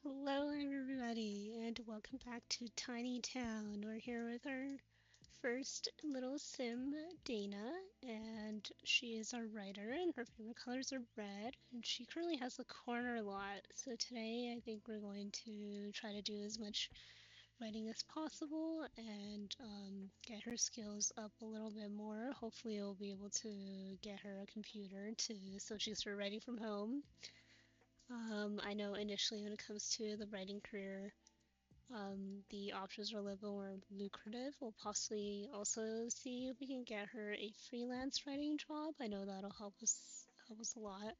Hello, everybody, and welcome back to Tiny Town. We're here with our first little sim, Dana, and she is our writer, and her favorite colors are red, and she currently has a corner lot. So today, I think we're going to try to do as much writing as possible and get her skills up a little bit more. Hopefully, we'll be able to get her a computer so she can start writing from home. I know initially when it comes to the writing career, the options are a little bit more lucrative. We'll possibly also see if we can get her a freelance writing job. I know that'll help us a lot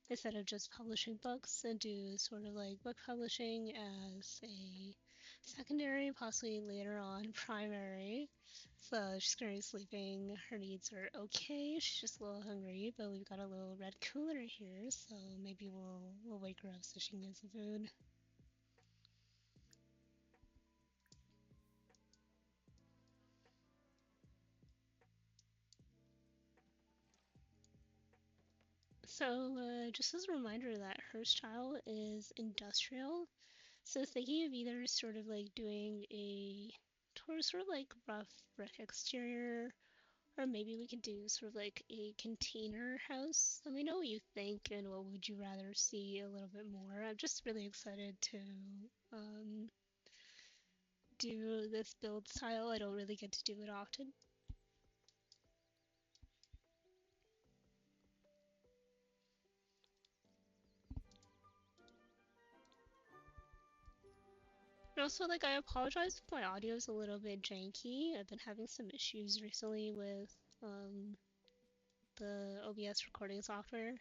instead of just publishing books, and do sort of like book publishing as a secondary, possibly later on primary. So she's currently sleeping. Her needs are okay. She's just a little hungry, but we've got a little red cooler here, so maybe we'll wake her up so she can get some food. So just as a reminder that her style is industrial, so thinking of either sort of like doing a sort of like rough brick exterior, or maybe we could do sort of like a container house. Let me know what you think and what would you rather see a little bit more. I'm just really excited to um, do this build style. I don't really get to do it often. And also, like, I apologize if my audio is a little bit janky. I've been having some issues recently with um, the OBS recording software.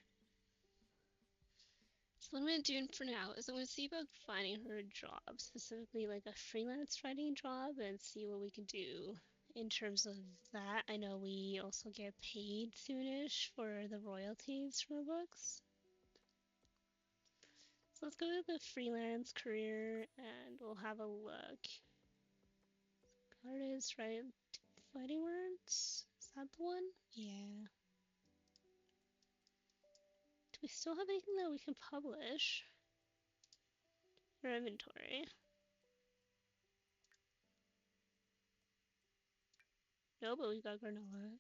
So what I'm going to do for now is I'm going to see about finding her a job, specifically like a freelance writing job, and see what we can do in terms of that. I know we also get paid soonish for the royalties from the books. So let's go to the freelance career and we'll have a look. Artist, right? Fighting words? Is that the one? Yeah. Do we still have anything that we can publish? Our inventory. No, but we got granola.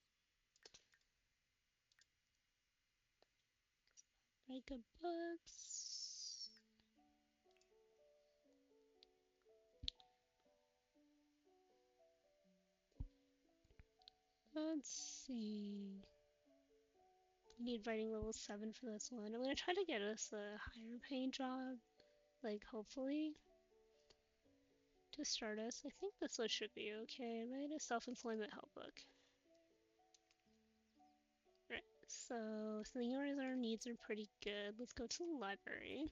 Write good books. Let's see. We need writing level 7 for this one. I'm gonna try to get us a higher paying job, like hopefully, to start us. I think this one should be okay, right? A self-employment help book. Right, so seeing as our needs are pretty good, let's go to the library.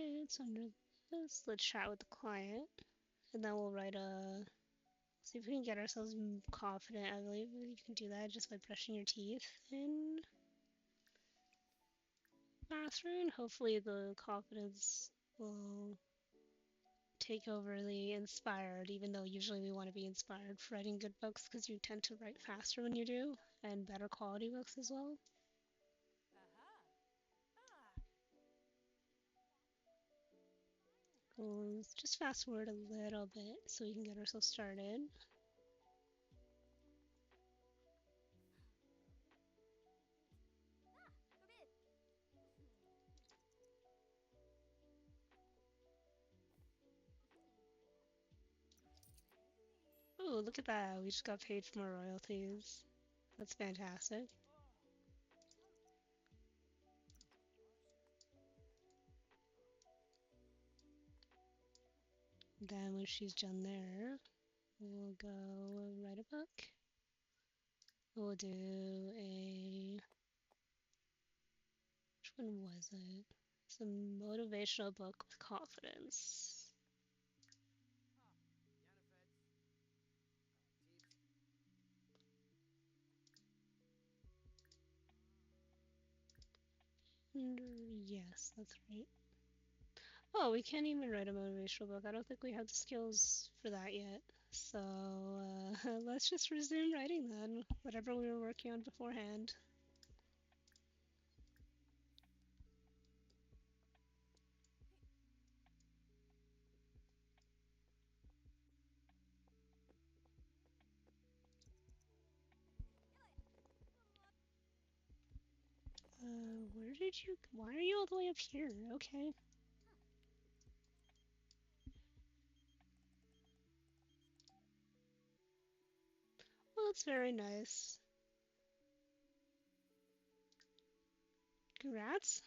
Okay, it's under this. Let's chat with the client, and then we'll write a. See if we can get ourselves confident. I believe you can do that just by brushing your teeth in bathroom. Hopefully, the confidence will take over the inspired, even though usually we want to be inspired for writing good books because you tend to write faster when you do, and better quality books as well. Let's just fast forward a little bit so we can get ourselves started. Oh, look at that. We just got paid for more royalties. That's fantastic. Then when she's done there, we'll go write a book. We'll do a... one was it? Some motivational book with confidence. Yes, that's right. Oh, we can't even write a motivational book. I don't think we have the skills for that yet. So let's just resume writing then, whatever we were working on beforehand. Where did you? Why are you all the way up here? Okay. Well, it's very nice. Congrats.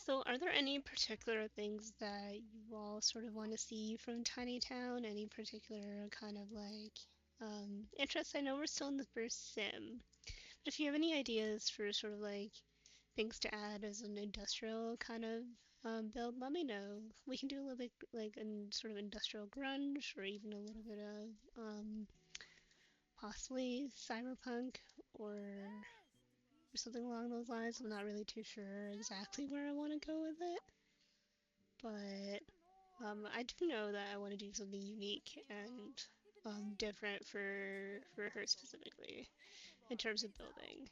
So, are there any particular things that you all sort of want to see from Tiny Town? Any particular kind of like interests? I know we're still in the first sim, but if you have any ideas for sort of like things to add as an industrial kind of build, let me know. We can do a little bit like a sort of industrial grunge, or even a little bit of possibly cyberpunk or something along those lines. I'm not really too sure exactly where I want to go with it, but I do know that I want to do something unique and different for her specifically in terms of building.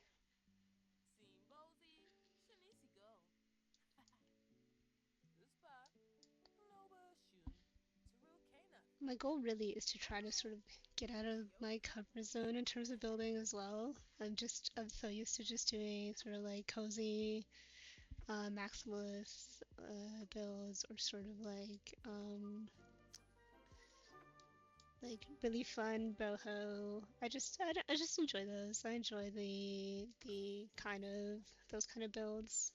My goal really is to try to sort of get out of my comfort zone in terms of building as well. I'm so used to just doing sort of like cozy maximalist builds or sort of like really fun boho. I just enjoy those. I enjoy the kind of those kind of builds.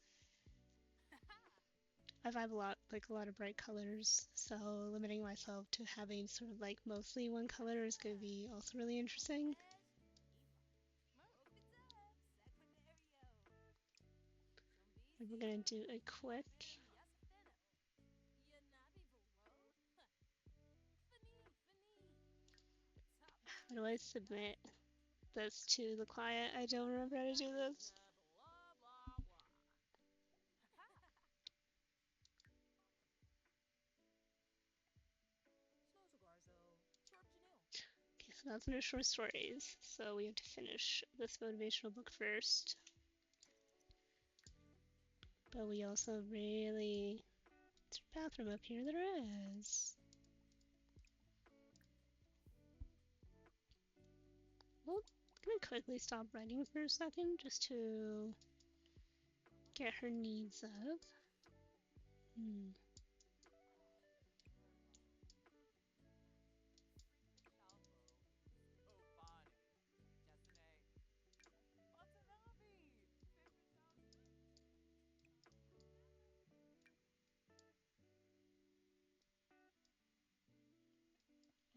I vibe a lot of bright colors, so limiting myself to having sort of like mostly one color is going to be also really interesting. And we're going to do a quick. How do I submit this to the client? I don't remember how to do this. Okay, so that's under short stories. So we have to finish this motivational book first. But we also really. Is there a bathroom up here? There is. Well, I'm gonna quickly stop writing for a second just to get her needs up. Hmm.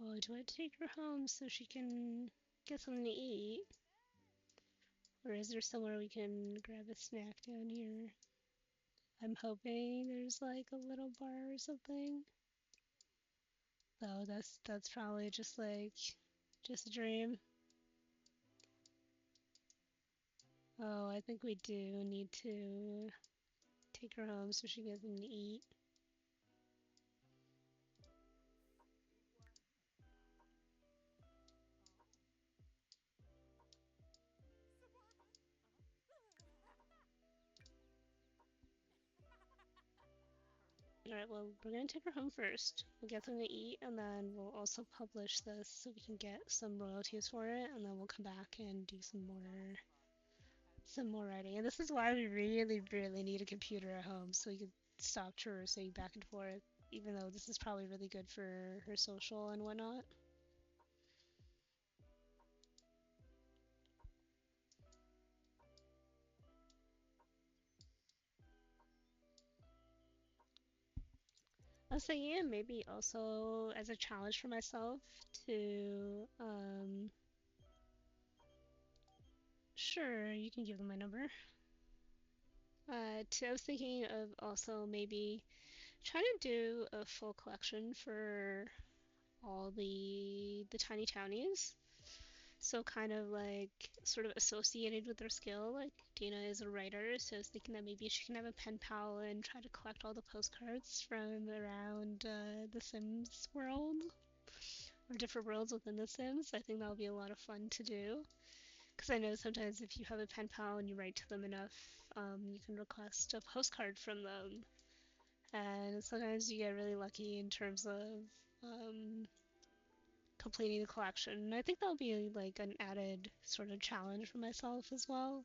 Oh, do I take her home so she can get something to eat? Or is there somewhere we can grab a snack down here? I'm hoping there's like a little bar or something. Though that's probably just a dream. Oh, I think we do need to take her home so she gets something to eat. Alright, well, we're gonna take her home first. We'll get something to eat, and then we'll also publish this so we can get some royalties for it, and then we'll come back and do some more writing. And this is why we really, really need a computer at home so we can stop traversing back and forth, even though this is probably really good for her social and whatnot. I was thinking yeah, maybe also as a challenge for myself to, sure, you can give them my number. I was thinking of also maybe trying to do a full collection for all the tiny townies. So kind of like sort of associated with their skill. Like Dana is a writer, so I was thinking that maybe she can have a pen pal and try to collect all the postcards from around the Sims world or different worlds within the Sims. I think that would be a lot of fun to do. Because I know sometimes if you have a pen pal and you write to them enough, you can request a postcard from them. And sometimes you get really lucky in terms of um, completing the collection. And I think that'll be like an added sort of challenge for myself as well.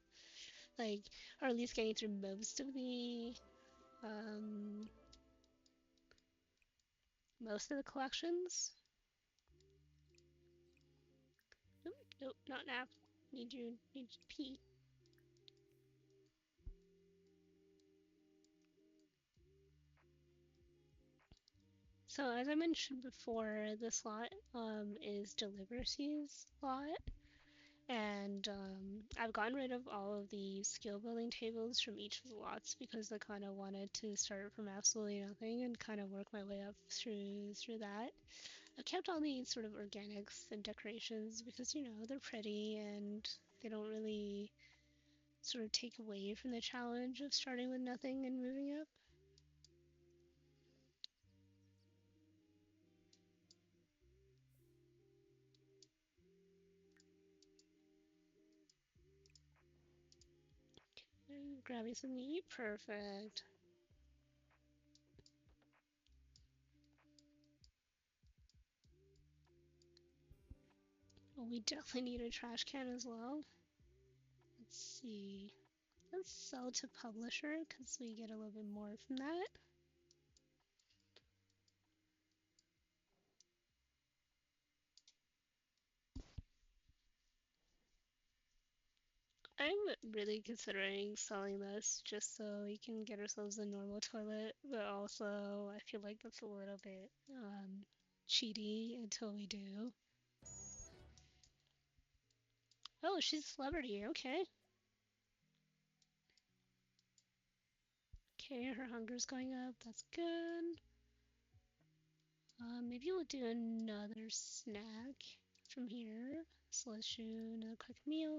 Like, or at least getting through um, most of the collections. Nope, nope, not nap. Need you to pee. So as I mentioned before, this lot is Delivery's lot, and I've gotten rid of all of the skill building tables from each of the lots because I kind of wanted to start from absolutely nothing and kind of work my way up through that. I've kept all these sort of organics and decorations because they're pretty and they don't really sort of take away from the challenge of starting with nothing and moving up. And grabbing something to eat, perfect. Oh, we definitely need a trash can as well. Let's see. Let's sell to publisher because we get a little bit more from that. I'm really considering selling this just so we can get ourselves a normal toilet, but also I feel like that's a little bit cheaty until we do. Oh, she's a celebrity. Okay. Okay, her hunger's going up. That's good. Maybe we'll do another snack from here. So let's do another quick meal.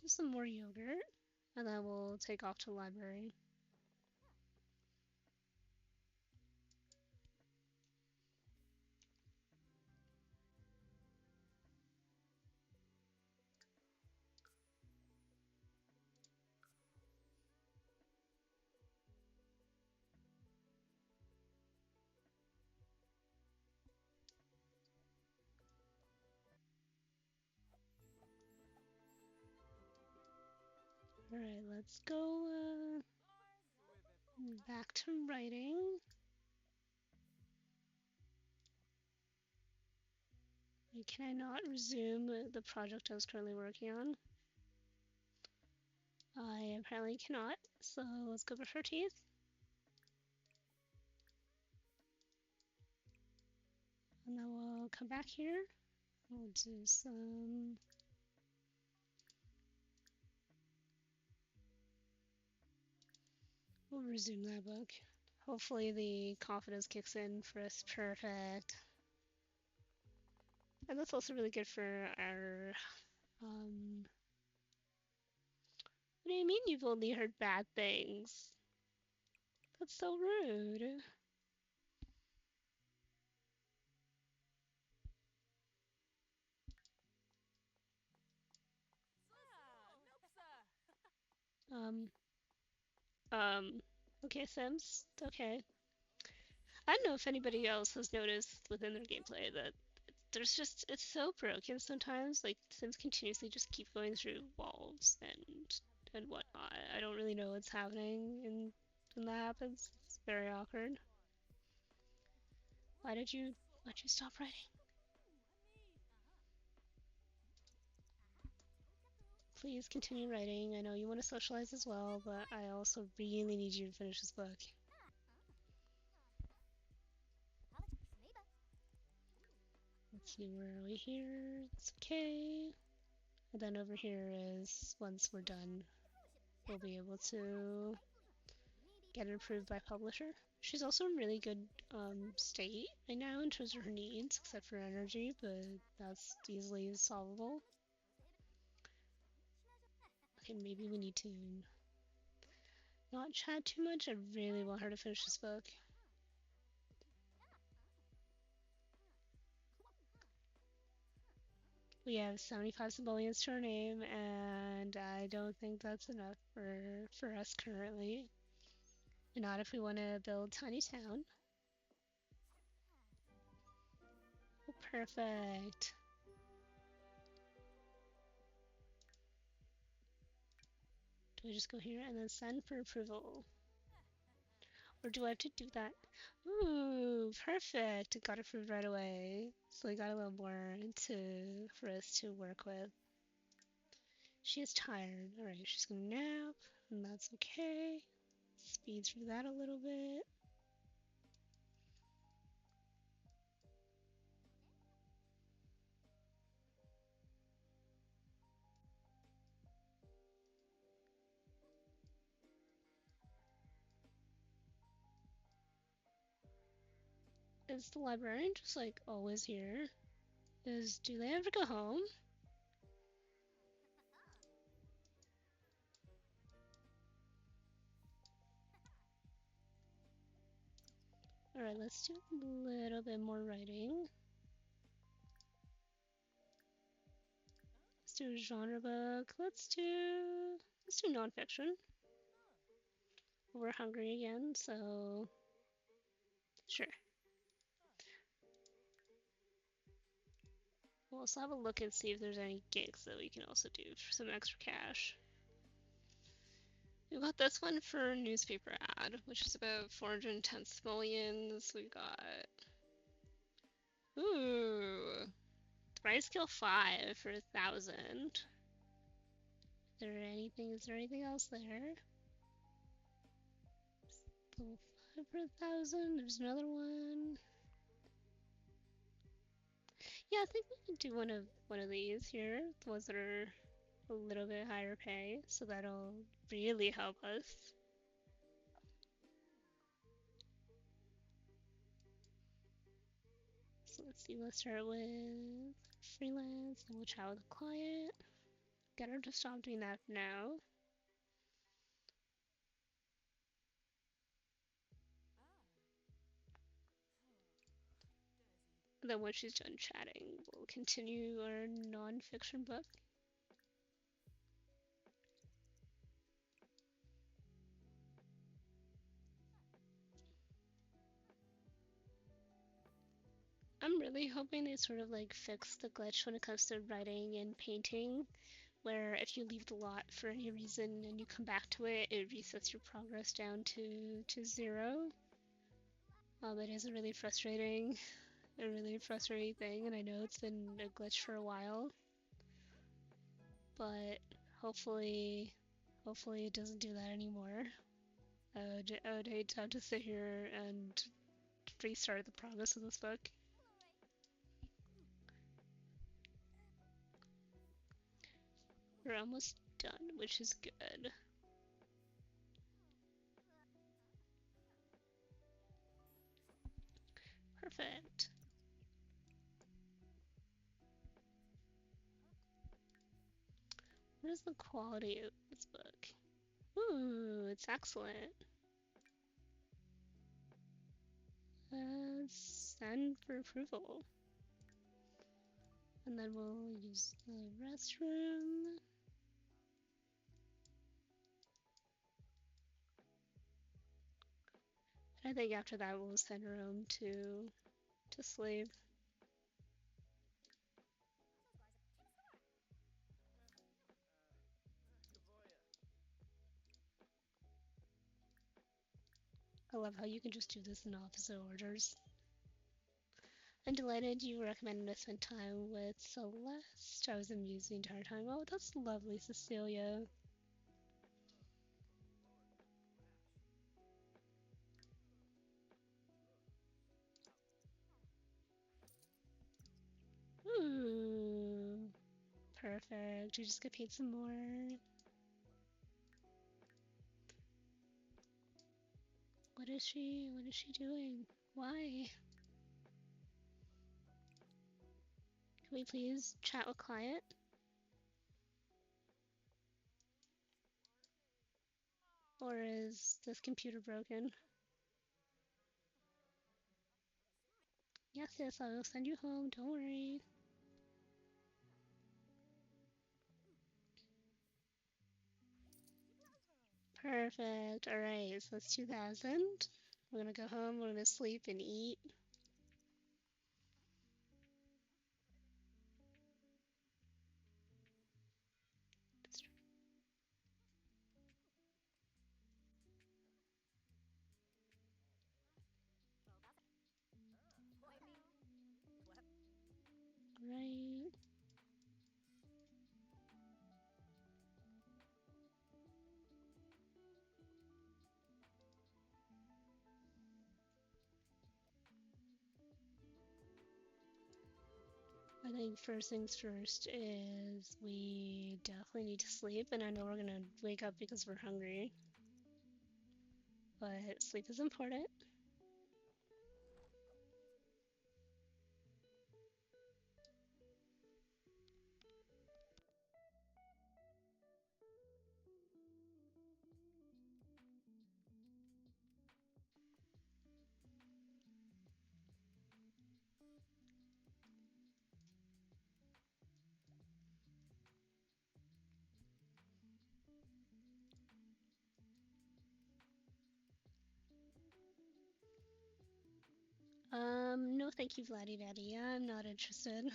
Some more yogurt. And then we'll take off to the library. Alright, let's go back to writing. Can I not resume the project I was currently working on? I apparently cannot, so let's go brush our teeth. And then we'll come back here. We'll do some... We'll resume that book. Hopefully the confidence kicks in for us. Perfect. And that's also really good for our... What do you mean you've only heard bad things? That's so rude. Um, okay, Sims. Okay. I don't know if anybody else has noticed within their gameplay that it's so broken sometimes. Like, Sims continuously just keep going through walls and and whatnot. I don't really know what's happening when that happens. It's very awkward. Why'd you stop writing? Please continue writing. I know you want to socialize as well, but I also really need you to finish this book. Let's see, where are we here? That's okay. And then over here is, once we're done, we'll be able to get it approved by publisher. She's also in really good state right now in terms of her needs, except for energy, but that's easily solvable. Okay, maybe we need to not chat too much. I really want her to finish this book. We have 75 simoleons to our name, and I don't think that's enough for us currently. And not if we want to build Tiny Town. Oh, perfect. Do I just go here and then send for approval? Or do I have to do that? Ooh, perfect. It got approved right away. So we got a little more for us to work with. She is tired. Alright, she's gonna nap, and that's okay. Speed through that a little bit. Is the librarian just like always here? Do they ever go home? Alright, let's do a little bit more writing. Let's do a genre book. Let's do nonfiction. We're hungry again, so sure. We'll also have a look and see if there's any gigs that we can also do for some extra cash. We got this one for newspaper ad, which is about 410 simoleons. We got thrice skill 5 for 1,000. Is there anything else there? Level 5 for 1,000. There's another one. Yeah, I think we can do one of these here. The ones that are a little bit higher pay, so that'll really help us. So let's see, let's start with freelance, and we'll chat with the client. Get her to stop doing that now. And then once she's done chatting, we'll continue our non-fiction book. I'm really hoping they sort of like fix the glitch when it comes to writing and painting, where if you leave the lot for any reason and you come back to it, it resets your progress down to 0. It is a really frustrating thing, and I know it's been a glitch for a while, but hopefully it doesn't do that anymore. I would hate to have to sit here and restart the progress of this book. We're almost done, which is good. Perfect. What is the quality of this book? Ooh, it's excellent. Send for approval. And then we'll use the restroom. I think after that we'll send her home to sleep. love how you can just do this in opposite orders. I'm delighted you recommended I spend time with Celeste. I was amused the entire time. Oh, that's lovely, Cecilia. Ooh, perfect. You just get paid some more. What is she? What is she doing? Why? Can we please chat with client? Or is this computer broken? Yes, yes, I will send you home. Don't worry. Perfect. Alright, so that's 2,000. We're gonna go home, we're gonna sleep and eat. Right. I think first things first is we definitely need to sleep, and I know we're gonna wake up because we're hungry. But sleep is important. No thank you, Vladdy Daddy. I'm not interested.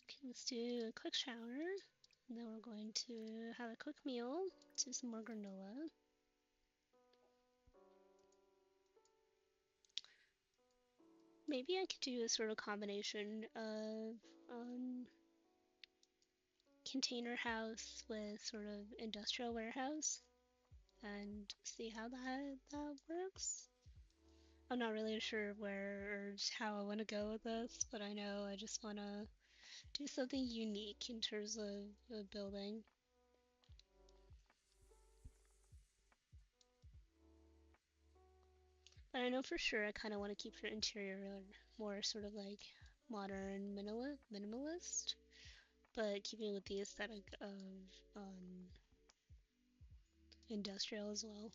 Okay, let's do a quick shower. And then we're going to have a quick meal, do some more granola. Maybe I could do a sort of combination of container house with sort of industrial warehouse and see how that works. I'm not really sure where or how I want to go with this, but I know I just want to do something unique in terms of building. But I know for sure I kind of want to keep her interior more sort of like modern minimalist, but keeping with the aesthetic of industrial as well.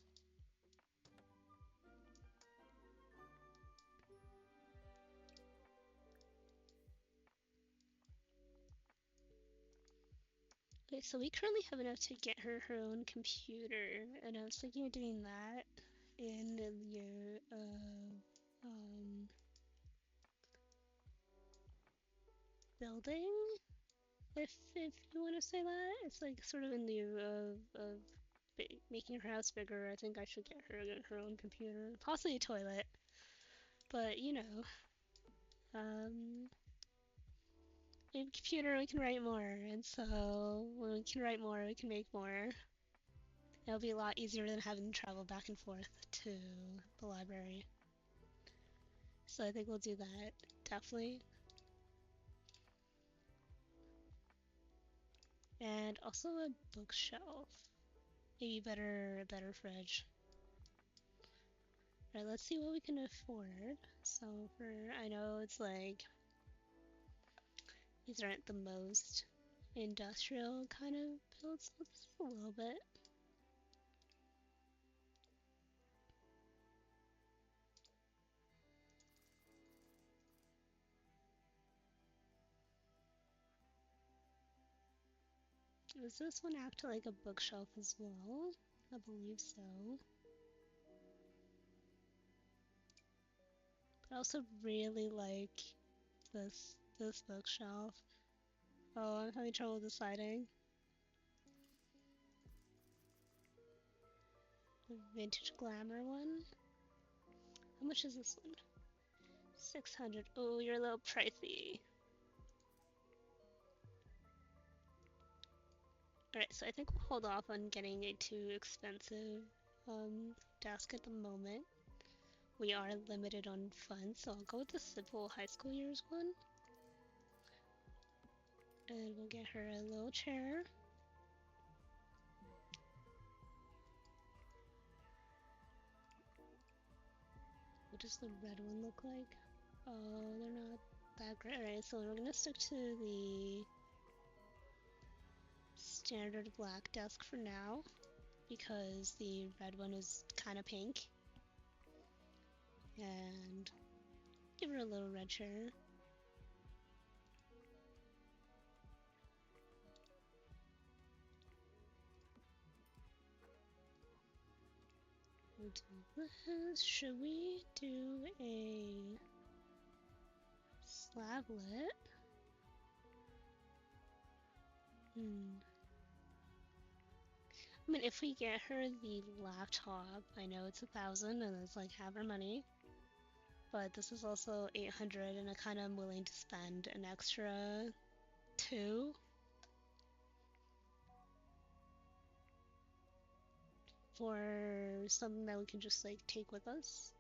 Okay, so we currently have enough to get her own computer, and I was thinking of doing that in your building, if you want to say that. It's like sort of in lieu of making her house bigger. I think I should get her own computer, possibly a toilet, but you know, um, in computer we can write more, and so when we can write more, we can make more. It'll be a lot easier than having to travel back and forth to the library. So I think we'll do that, definitely. And also a bookshelf. Maybe better fridge. Alright, let's see what we can afford. So I know it's like, these aren't the most industrial kind of builds, so this is a little bit. Does this one act like a bookshelf as well? I believe so. But I also really like this bookshelf. Oh, I'm having trouble deciding. The vintage glamour one. How much is this one? 600. Oh, you're a little pricey. Alright, so I think we'll hold off on getting a too expensive desk at the moment. We are limited on funds, so I'll go with the simple high school years one. And we'll get her a little chair. What does the red one look like? Oh, they're not that great. Alright, so we're gonna stick to the standard black desk for now, because the red one is kind of pink. And give her a little red chair. We'll do this. Should we do a slablet? I mean, if we get her the laptop, I know it's 1,000 and it's like half her money, but this is also 800 and I kind of am willing to spend an extra 2 for something that we can just like take with us.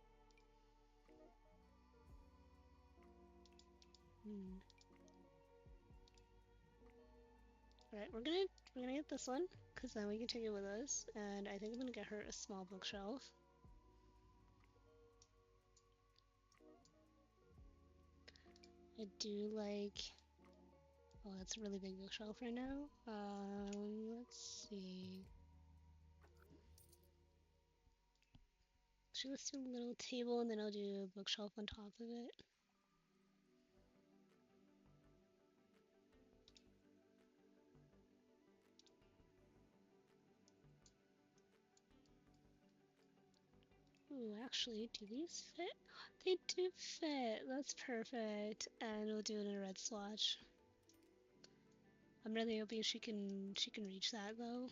Alright, we're gonna get this one, because then we can take it with us, and I think I'm gonna get her a small bookshelf. I do like... Oh, that's a really big bookshelf right now. Let's see. Actually, let's do a little table and then I'll do a bookshelf on top of it. Ooh, actually, do these fit? They do fit! That's perfect. And we'll do it in a red swatch. I'm really hoping she can reach that though.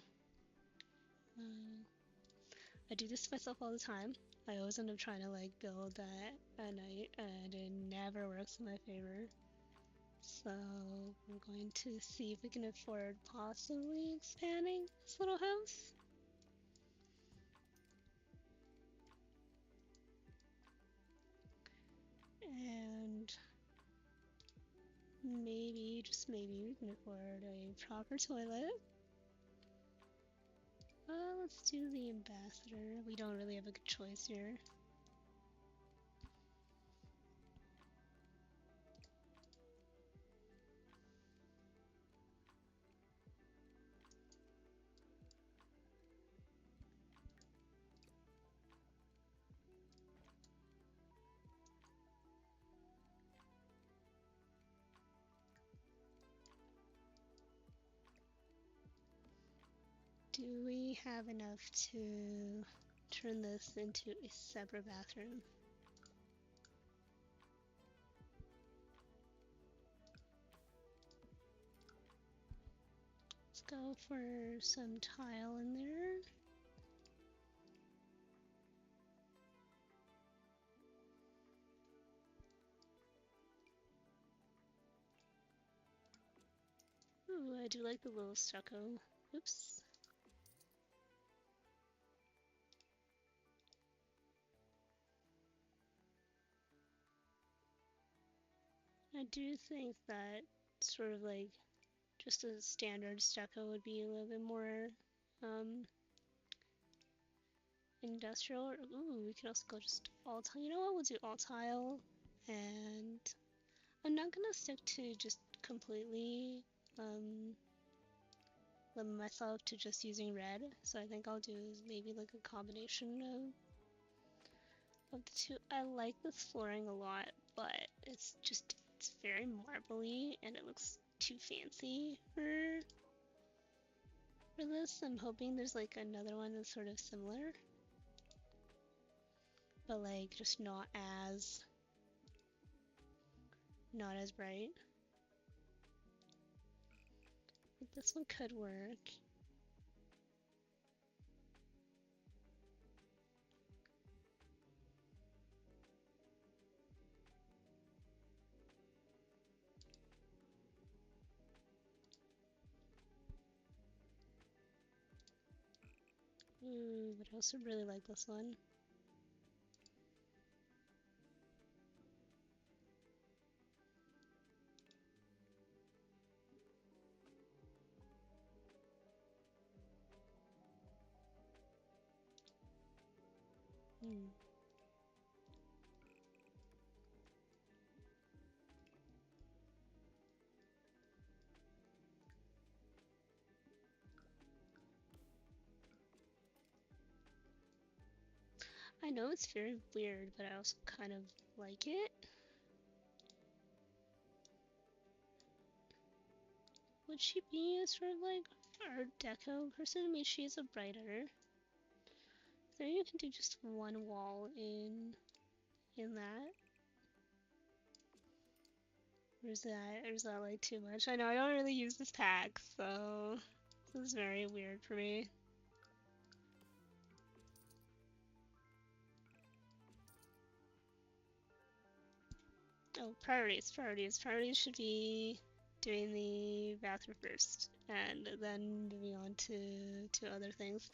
I do this to myself all the time. I always end up trying to like build that at night and it never works in my favor. So we're going to see if we can afford possibly expanding this little house. And maybe, just maybe, we can afford a proper toilet. Let's do the ambassador. We don't really have a good choice here. Do we have enough to turn this into a separate bathroom? Let's go for some tile in there. Ooh, I do like the little stucco. Oops. I do think that sort of like just a standard stucco would be a little bit more industrial. Ooh, we could also go just all tile. You know what? We'll do all tile. And I'm not gonna stick to just completely limit myself to just using red. So I think I'll do maybe like a combination of the two. I like this flooring a lot, but it's very marbly and it looks too fancy for this. I'm hoping there's like another one that's sort of similar, but like just not as bright. I think this one could work. Ooh, but I also really like this one. Hmm. I know it's very weird, but I also kind of like it. Would she be a sort of like Art Deco person? I mean, she is a writer. So you can do just one wall in that. Or is that like too much? I know I don't really use this pack, so this is very weird for me. Oh, priorities, priorities. Priorities should be doing the bathroom first, and then moving on to other things.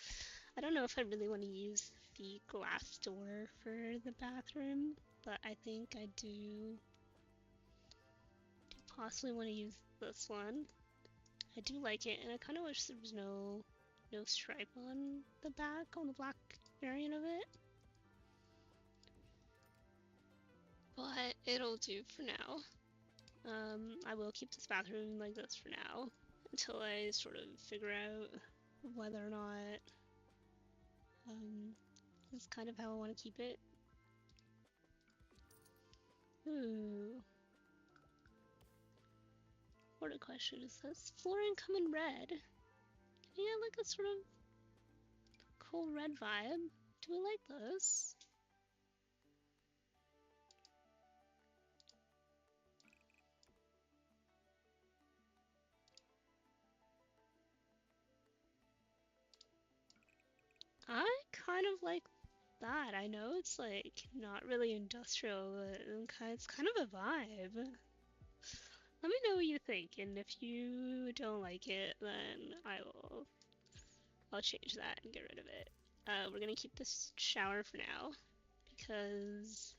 I don't know if I really want to use the glass door for the bathroom, but I think I do possibly want to use this one. I do like it, and I kind of wish there was no stripe on the back, on the black variant of it. But it'll do for now. I will keep this bathroom like this for now until I sort of figure out whether or not this is kind of how I want to keep it. Ooh. What a question is this? Flooring come in red. Yeah, like a sort of cool red vibe. Do we like this? I kind of like that. I know it's like not really industrial, but it's kind of a vibe. Let me know what you think, and if you don't like it, then I'll change that and get rid of it. We're gonna keep this shower for now because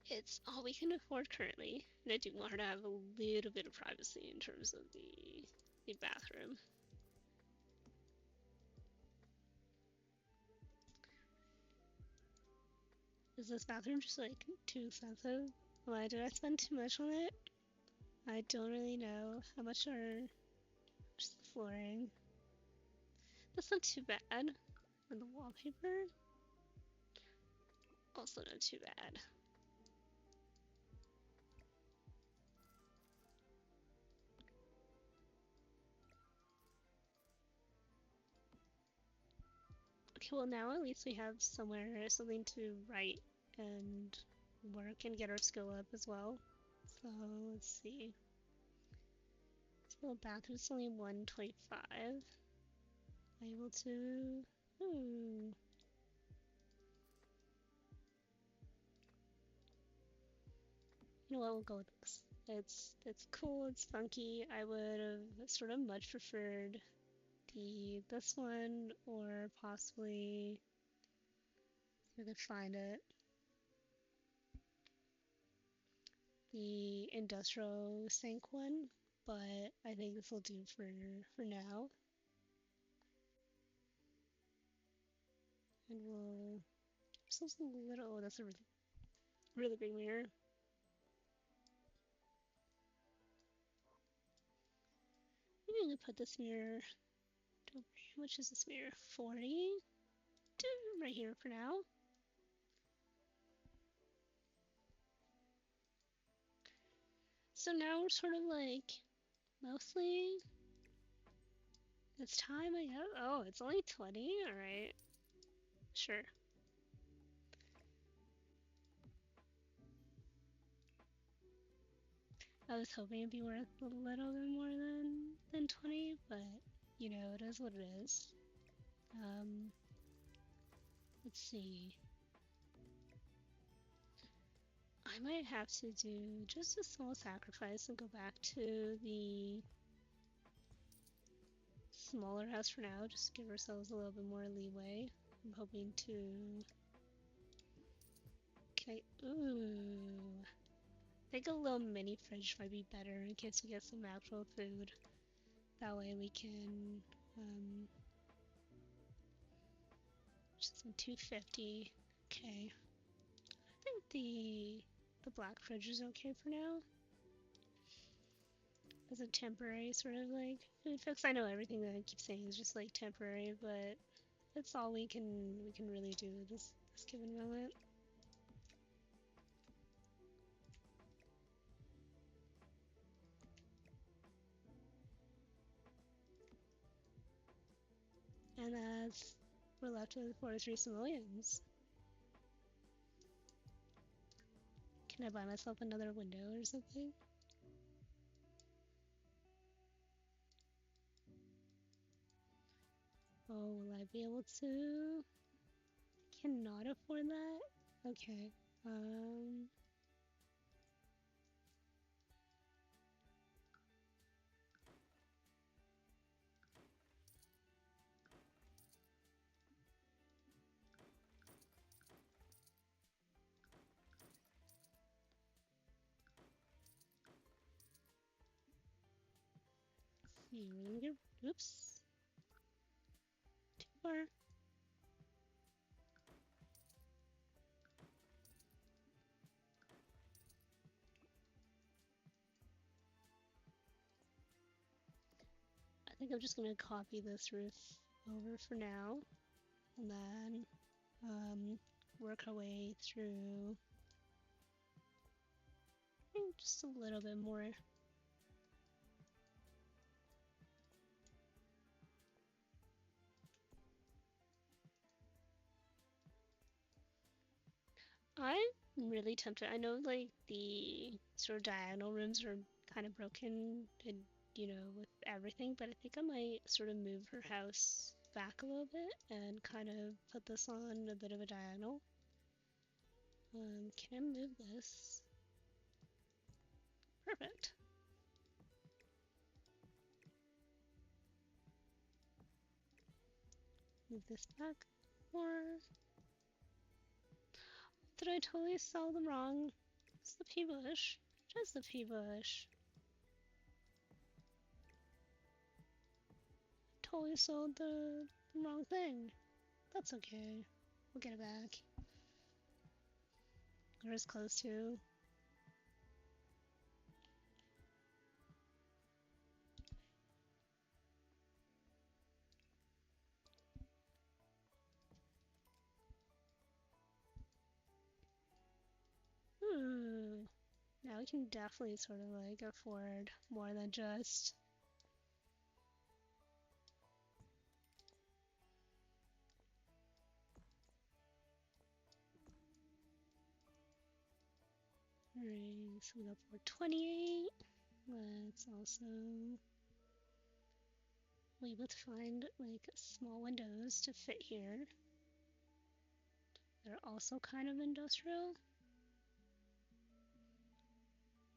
it's all we can afford currently, and I do want her to have a little bit of privacy in terms of the bathroom. Is this bathroom just like too expensive? Why did I spend too much on it? I don't really know how much are just the flooring. That's not too bad. And the wallpaper, also not too bad. Okay, well now at least we have something to write and work and get our skill up as well. So let's see. This little bathroom's only 125. Able to. Ooh. You know what? We'll go with this. It's cool. It's funky. I would have sort of much preferred this one, or possibly if I could find it, the industrial sink one. But I think this will do for now. And we'll give ourselves a little. Oh, that's a really big mirror. I'm gonna put this mirror. How much is this mirror? 40. Right here for now. So now we're sort of like mostly it's time, I guess. Oh, it's only 20. All right, sure. I was hoping it'd be worth a little bit more than 20, but you know, it is what it is. Let's see. I might have to do just a small sacrifice and go back to the smaller house for now, just to give ourselves a little bit more leeway. I'm hoping to... Okay, ooh. I think a little mini fridge might be better in case we get some actual food. That way we can, just on 250. Okay. I think the black fridge is okay for now. As a temporary sort of like food fix. I know everything that I keep saying is just like temporary, but that's all we can really do this given moment. And that's we're left with 43 simoleons. Can I buy myself another window or something? Oh, will I be able to? Cannot afford that? Okay. See, we're gonna get. Oops. Too far. I think I'm just gonna copy this roof over for now, and then work our way through. I think just a little bit more. I'm really tempted. I know like the sort of diagonal rooms are kind of broken and with everything, but I think I might sort of move her house back a little bit and kind of put this on a bit of a diagonal. Can I move this? Perfect. Move this back more. Did I totally sell them wrong? It's the pea bush. Just the pea bush. Totally sold the wrong thing. That's okay. We'll get it back. We're as close to. Now we can definitely sort of like afford more than just. Alright, so we got 428. Let's also be able to find like small windows to fit here. They're also kind of industrial.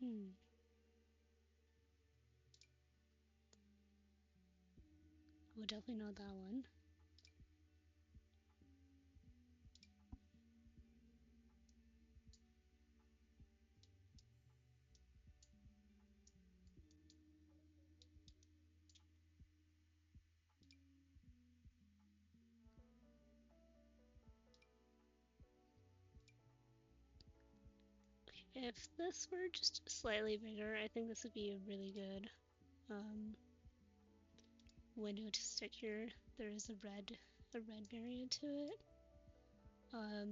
I would definitely know that one. If this were just slightly bigger, I think this would be a really good window to stick here. There is a red variant to it.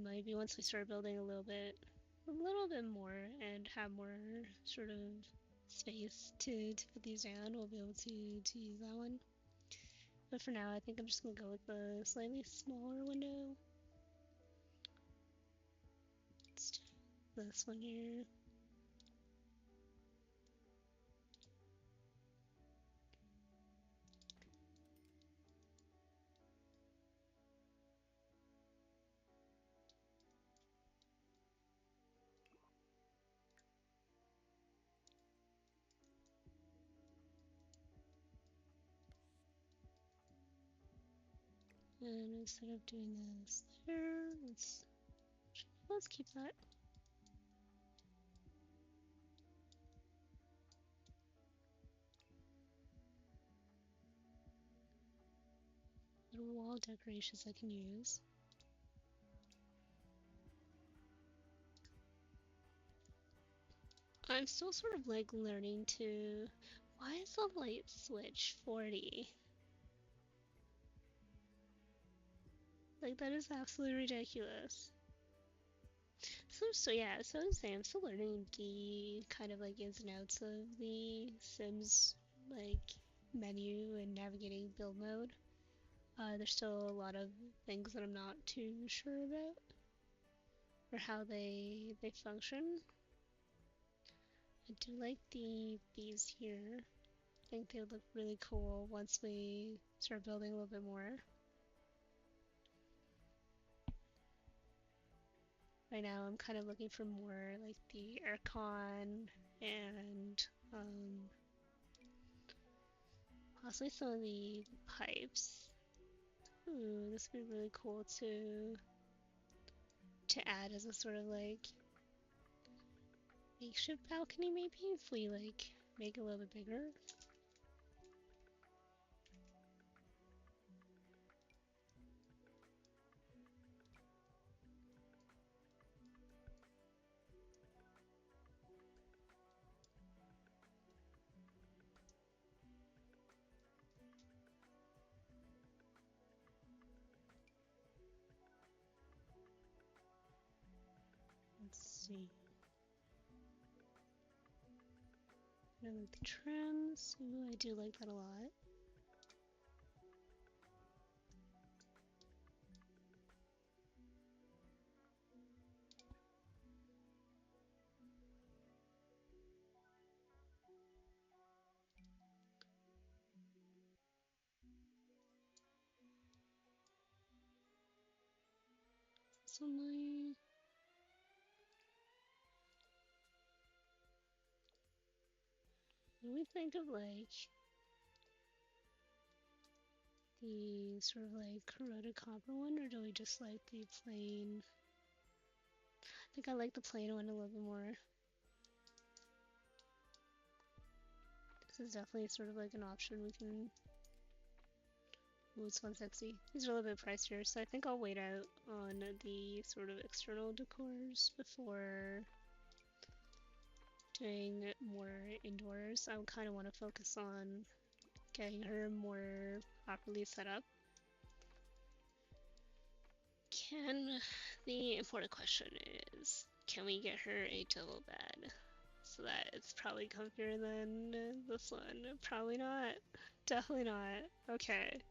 Maybe once we start building a little bit more and have more sort of space to put these down, we'll be able to use that one. But for now, I think I'm just gonna go with the slightly smaller window. Let's do this one here. And instead of doing this there, let's keep that. Little wall decorations I can use. I'm still sort of like learning to. Why is the light switch 40? Like, that is absolutely ridiculous. So yeah, so I'm saying I'm still learning the kind of like ins and outs of the Sims like menu and navigating build mode. There's still a lot of things that I'm not too sure about or how they function. I do like the bees here. I think they look really cool once we start building a little bit more. Right now I'm kind of looking for more like the aircon and possibly some of the pipes. Ooh, this would be really cool to add as a sort of like makeshift balcony maybe if we like make it a little bit bigger. Let's see. I like the trims. Ooh, I do like that a lot. So my when we think of like the sort of like corroded copper one, or do we just like the plain? I think I like the plain one a little bit more. This is definitely sort of like an option we can. Ooh, it's 160. These are a little bit pricier, so I think I'll wait out on the sort of external decors before doing more indoors. I kind of want to focus on getting her more properly set up. The important question is, can we get her a double bed? So that it's probably comfier than this one. Probably not. Definitely not. Okay.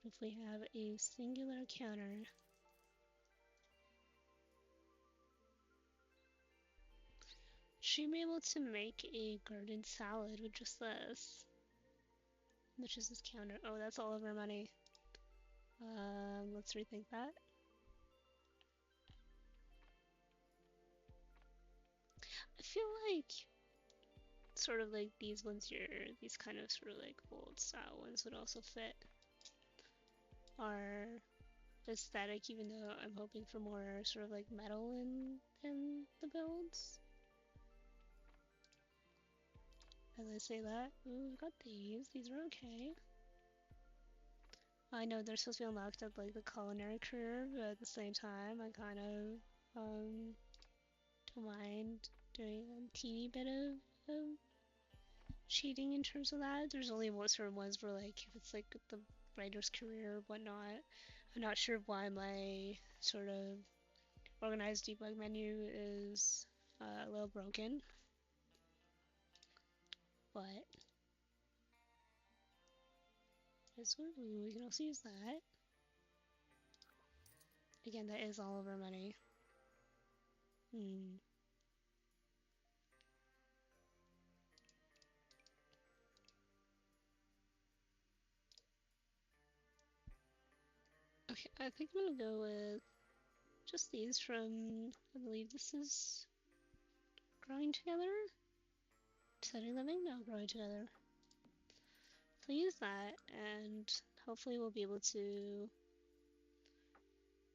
If we have a singular counter, she'd be able to make a garden salad with just this. Which is this counter? Oh, that's all of our money. Let's rethink that. I feel like sort of like these ones here, these kind of sort of like old style ones would also fit our aesthetic, even though I'm hoping for more sort of like metal in the builds. As I say that, ooh, we've got these. These are okay. I know they're supposed to be unlocked at like the culinary career, but at the same time, I kind of don't mind doing a teeny bit of cheating in terms of that. There's only one sort of ones where like if it's like the writer's career or whatnot, I'm not sure why my sort of organized debug menu is a little broken, but this one, ooh, we can also use that. Again, that is all of our money. Okay, I think I'm gonna go with just these from, I believe this is Growing Together? Steady Living? No, Growing Together. So use that, and hopefully we'll be able to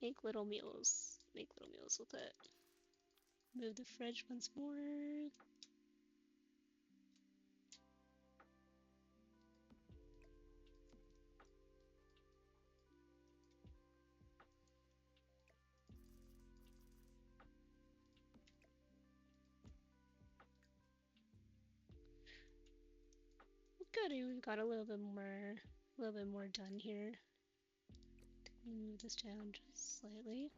make little meals. Make little meals with it. Move the fridge once more. Good, we've got a little bit more done here. Move this down just slightly.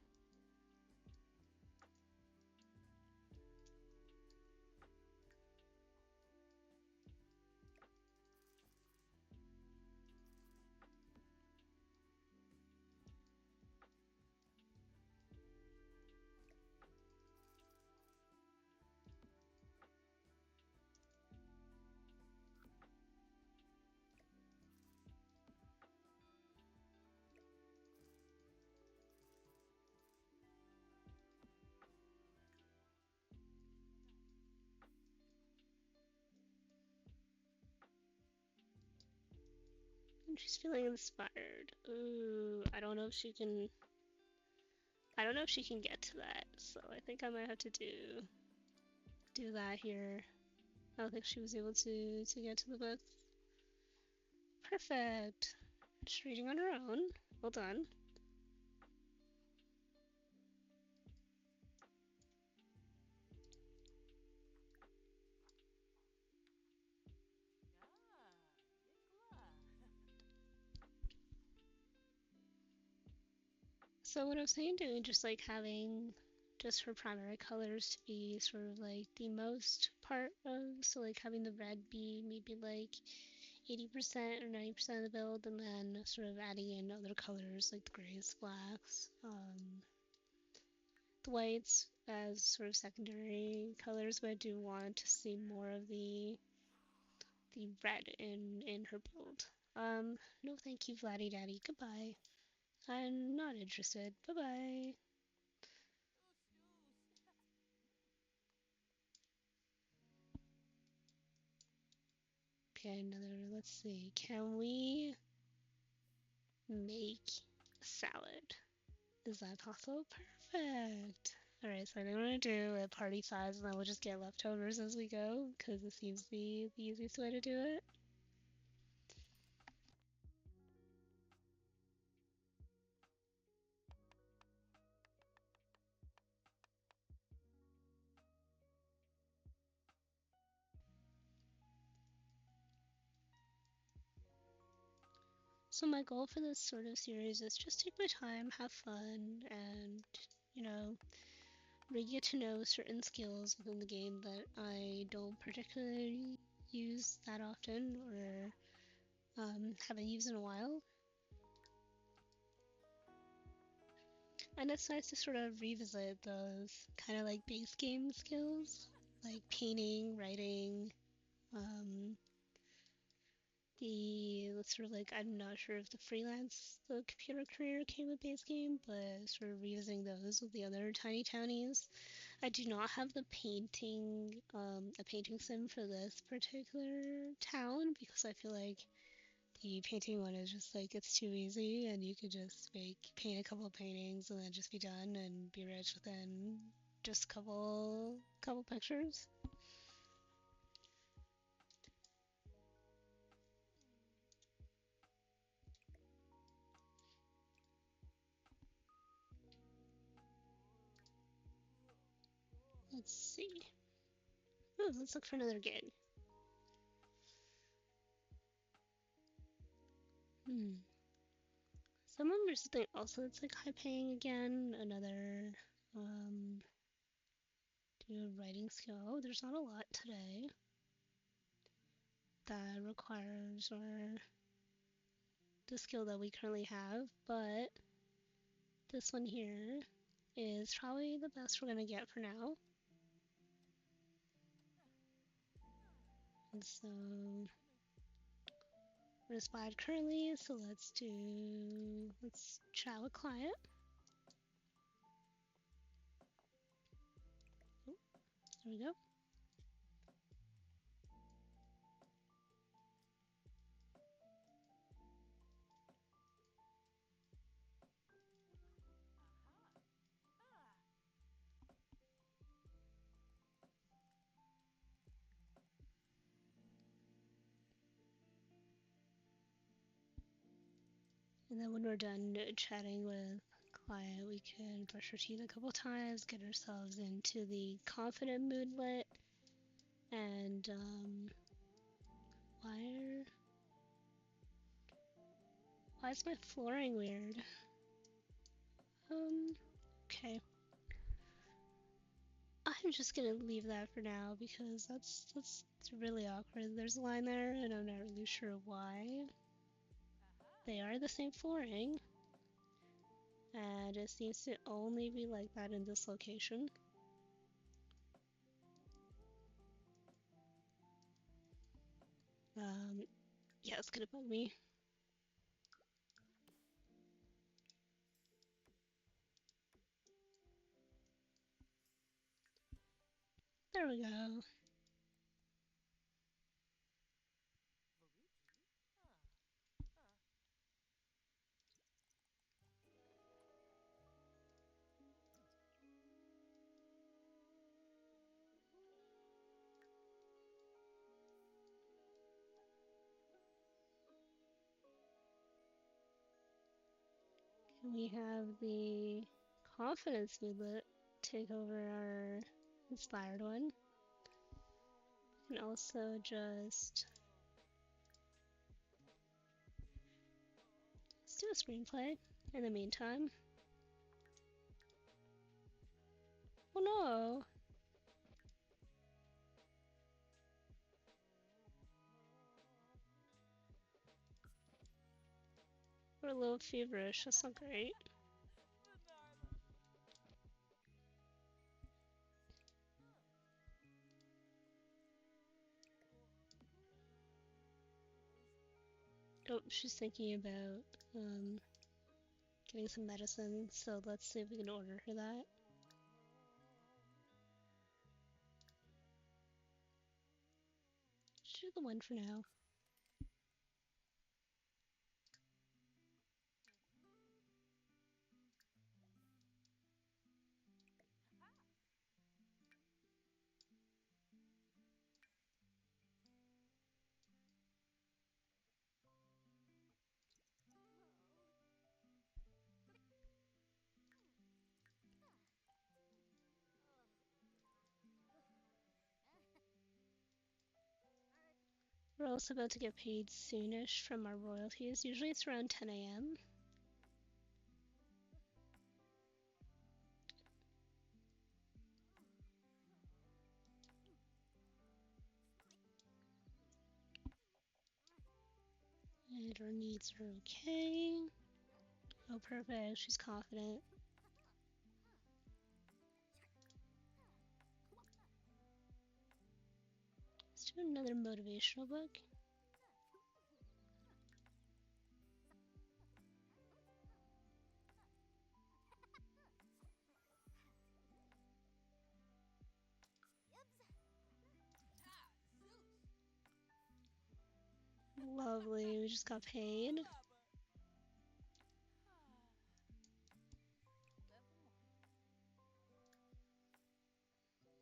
And she's feeling inspired. Ooh, I don't know if she can. I don't know if she can get to that, so I think I might have to do that here. I don't think she was able to get to the book. Perfect. Just reading on her own. Well done. So what I was saying, doing just like having just her primary colors to be sort of like the most part of, so like having the red be maybe like 80% or 90% of the build, and then sort of adding in other colors like the grays, blacks, the whites as sort of secondary colors, but I do want to see more of the red in her build. No thank you, Vladdy Daddy. Goodbye. I'm not interested. Bye bye. Okay, let's see. Can we make a salad? Is that possible? Perfect. Alright, so I think I'm gonna do a party size and then we'll just get leftovers as we go, because it seems the easiest way to do it. So my goal for this sort of series is just take my time, have fun, and, you know, really get to know certain skills within the game that I don't particularly use that often or haven't used in a while. And it's nice to sort of revisit those kind of like base game skills, like painting, writing, um, the sort of like, I'm not sure if the computer career came with base game, but sort of revisiting those with the other tiny townies. I do not have the a painting sim for this particular town because I feel like the painting one is just like, it's too easy and you could just paint a couple of paintings and then just be done and be rich within just a couple pictures. Let's see. Oh, let's look for another gig. Some of them are something also that's like high paying again. Another do a writing skill. Oh, there's not a lot today that requires or the skill that we currently have, but this one here is probably the best we're gonna get for now. And so We're spotted currently, so let's chat with client. Oh, there we go. And then when we're done chatting with client, we can brush our teeth a couple times, get ourselves into the confident moodlet, and why is my flooring weird? Okay. I'm just gonna leave that for now because that's really awkward. There's a line there, and I'm not really sure why. They are the same flooring, and it seems to only be like that in this location. Yeah, it's gonna bug me. There we go. We have the confidence moodlet take over our inspired one. We can also just let's do a screenplay in the meantime. Oh no! We're a little feverish, that's not great. Oh, she's thinking about getting some medicine, so let's see if we can order her that. Let's do the one for now. We're also about to get paid soonish from our royalties. Usually it's around 10 a.m. And our needs are okay. Oh, perfect. She's confident. Let's do another motivational book. Lovely. We just got paid.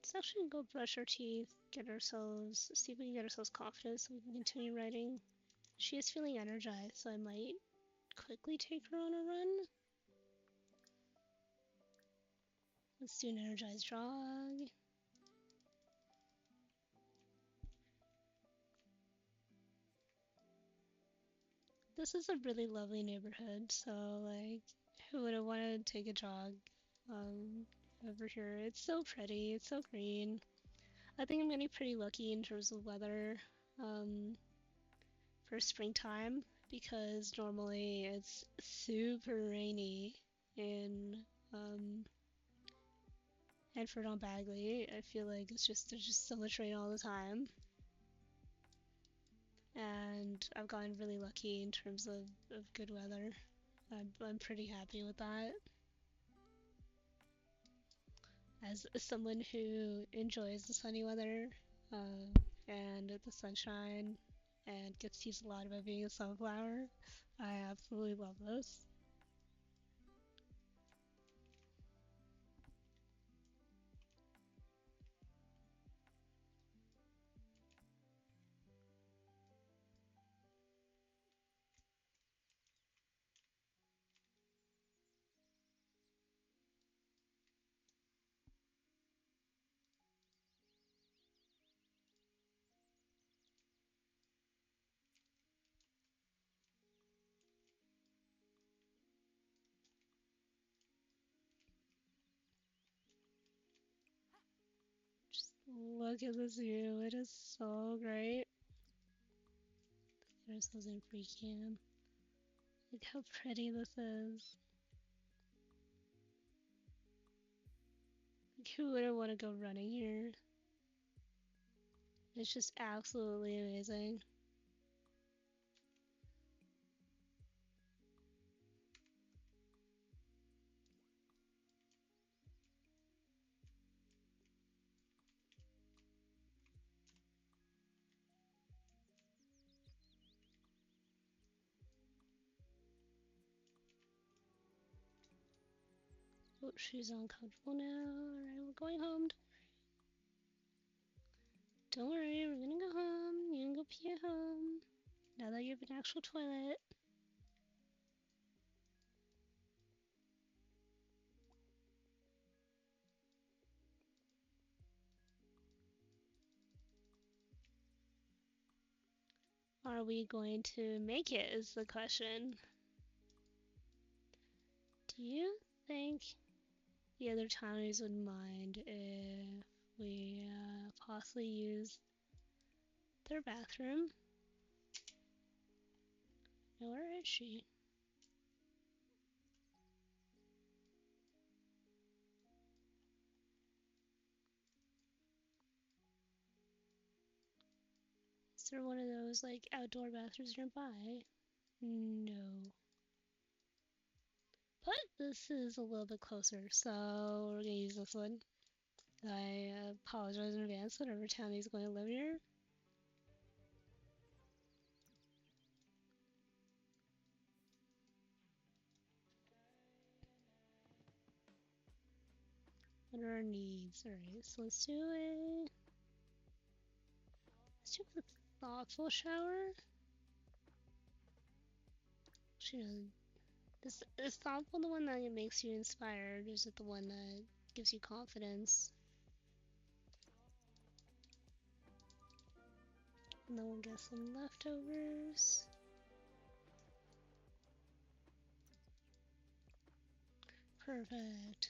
Let's actually go brush our teeth, get ourselves, see if we can get ourselves confident so we can continue writing. She is feeling energized, so I might quickly take her on a run. Let's do an energized jog. This is a really lovely neighborhood, so like, who wouldn't want to take a jog over here? It's so pretty, it's so green. I think I'm getting pretty lucky in terms of weather for springtime because normally it's super rainy in Hanford on Bagley. I feel like there's just so much rain all the time. and I've gotten really lucky in terms of good weather. I'm pretty happy with that. As someone who enjoys the sunny weather and the sunshine and gets to use a lot about being a sunflower, I absolutely love this. Just look at this view, it is so great. There's those in free cam. Look how pretty this is. Like, who wouldn't want to go running here? It's just absolutely amazing. Oh, she's uncomfortable now. Alright, we're going home. Don't worry, we're gonna go home. You can go pee at home. Now that you have an actual toilet. Are we going to make it is the question. Do you think the other townies would mind if we possibly use their bathroom? Now, where is she? Is there one of those like outdoor bathrooms nearby? No. But this is a little bit closer, so we're gonna use this one. I apologize in advance whenever Tammy's going to live here. What are our needs? Alright, so let's do a thoughtful shower. Actually, no, is thoughtful the one that makes you inspired? Or is it the one that gives you confidence? And then we'll get some leftovers. Perfect.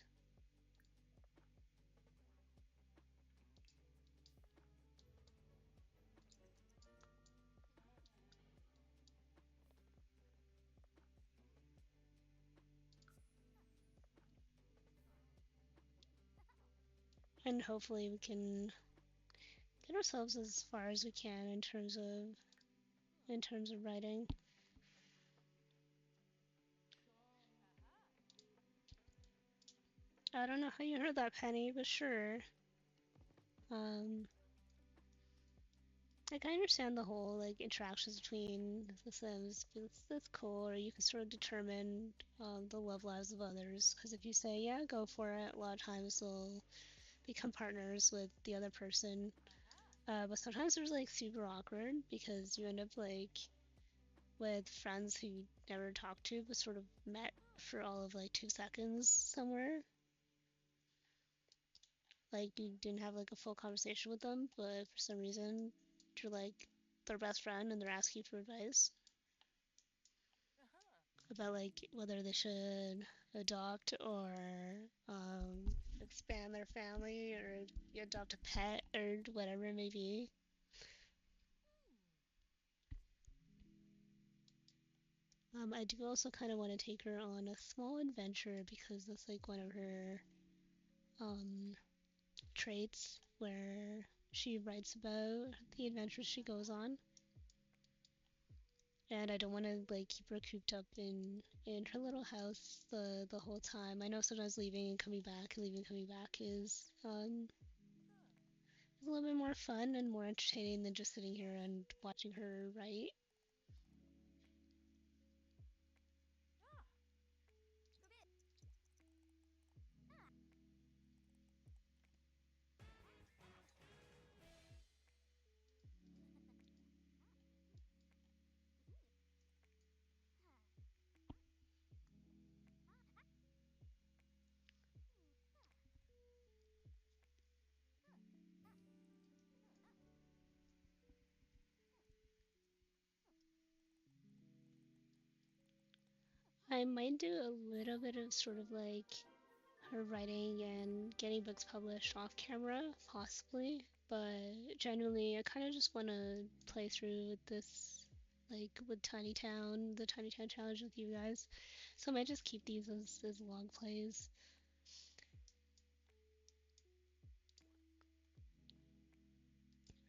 And hopefully we can get ourselves as far as we can in terms of writing. I don't know how you heard that, Penny, but sure. Like I understand the whole like interactions between the Sims. That's cool, or you can sort of determine the love lives of others. Because if you say yeah, go for it, a lot of times they'll become partners with the other person. But sometimes there's like super awkward because you end up like with friends who you never talked to but sort of met for all of like 2 seconds somewhere. Like you didn't have like a full conversation with them, but for some reason you're like their best friend and they're asking for advice about like whether they should adopt or expand their family or adopt a pet or whatever it may be. I do also kind of want to take her on a small adventure because that's like one of her um, traits where she writes about the adventures she goes on. and I don't want to like keep her cooped up in her little house the whole time. I know sometimes leaving and coming back, leaving and coming back is a little bit more fun and more entertaining than just sitting here and watching her write. I might do a little bit of sort of like her writing and getting books published off camera, possibly. But genuinely, I kind of just want to play through with this, like with Tiny Town, the Tiny Town challenge with you guys. So I might just keep these as long plays.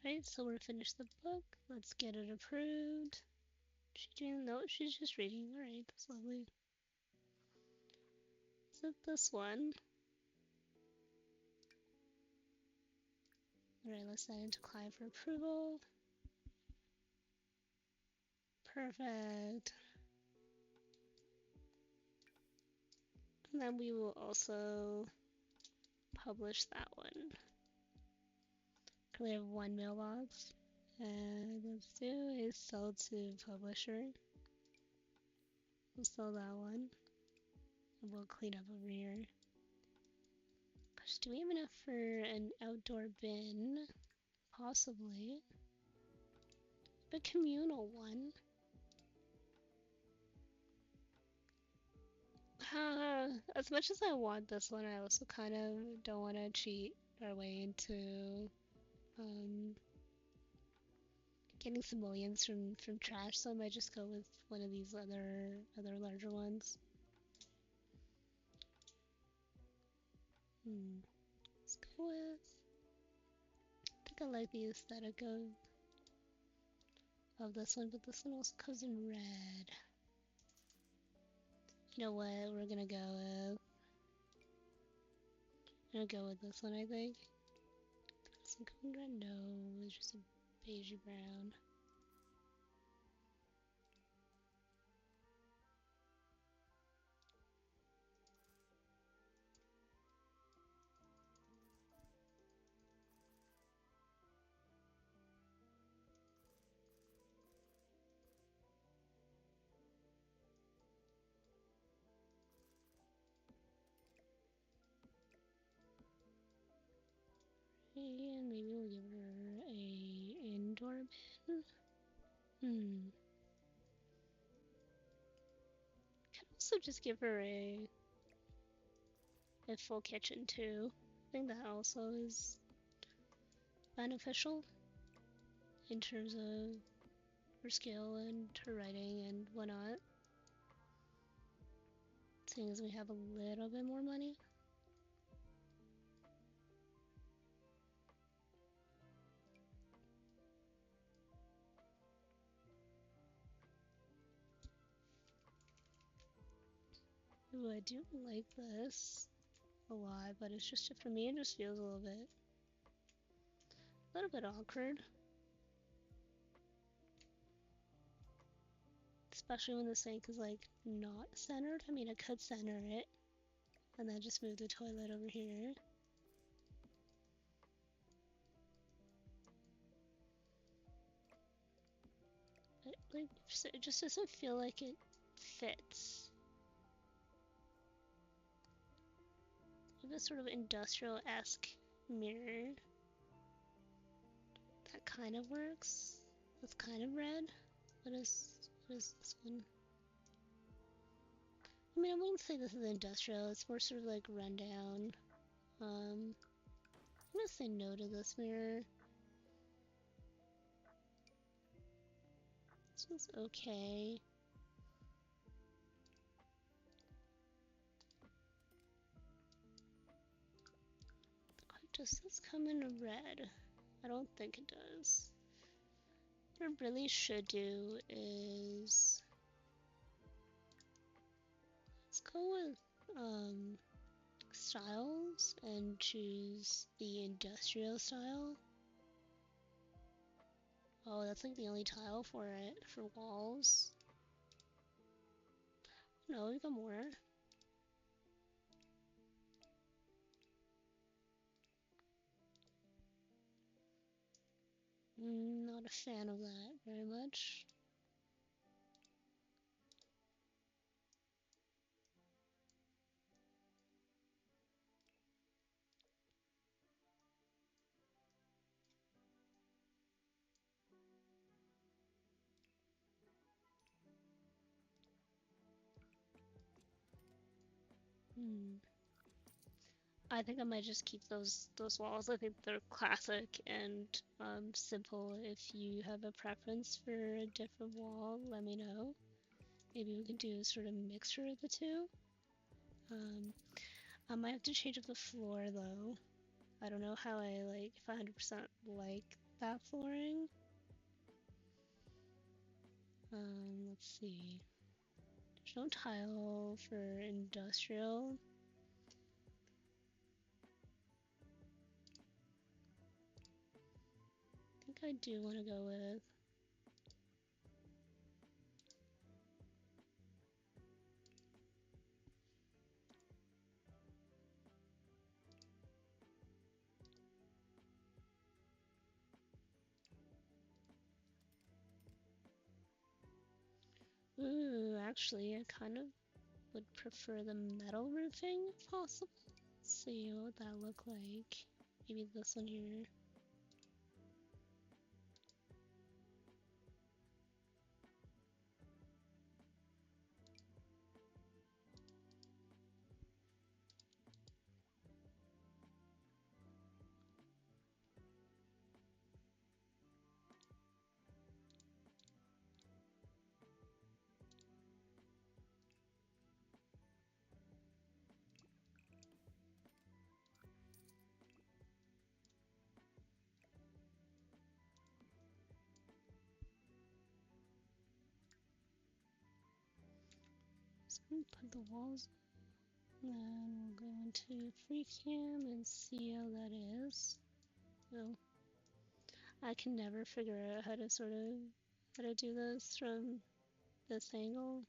Right, so we're finished the book. Let's get it approved. She doing no, she's just reading. Alright, that's lovely. Is it this one? Alright, let's send it to client for approval. Perfect. And then we will also publish that one. We have one mailbox. And let's do a sell to publisher. We'll sell that one. And we'll clean up over here. Gosh, do we have enough for an outdoor bin? Possibly. A communal one. As much as I want this one, I also kind of don't want to cheat our way into getting simoleons from trash, so I might just go with one of these other larger ones. Let's go with. I think I like the aesthetic of this one, but this one also comes in red. You know what? We're gonna go with. I'm gonna go with this one, I think. This one coming red? No, it's just a beigey brown. And maybe we'll give her a indoor bin. Could also just give her a full kitchen too. I think that also is beneficial in terms of her skill and her writing and whatnot. Seeing as we have a little bit more money. Ooh, I do like this a lot, but it's just for me it just feels a little bit awkward. Especially when the sink is like not centered. I mean, I could center it and then just move the toilet over here. But like, it just doesn't feel like it fits. We have a sort of industrial-esque mirror. That kind of works. That's kind of red. What is this one? I mean, I wouldn't say this is industrial. It's more sort of like rundown. I'm gonna say no to this mirror. This one's okay. Does this come in red? I don't think it does. What I really should do is let's go with styles and choose the industrial style. Oh, that's like the only tile for it, for walls. No, we got more. Not a fan of that very much. I think I might just keep those walls. I think they're classic and simple. If you have a preference for a different wall, let me know. Maybe we can do a sort of mixture of the two. I might have to change up the floor though. I don't know how I like if I 100% like that flooring. Let's see. There's no tile for industrial. I think I do want to go with ooh, actually, I kind of would prefer the metal roofing if possible. Let's see what would that look like. Maybe this one here. So I'm gonna put the walls. And then we'll go into free cam and see how that is. Oh, I can never figure out how to how to do this from this angle.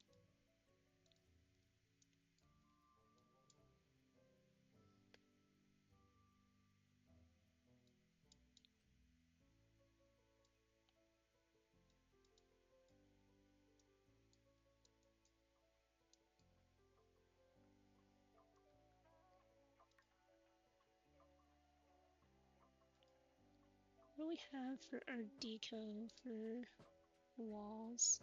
What do we have for our deco for walls?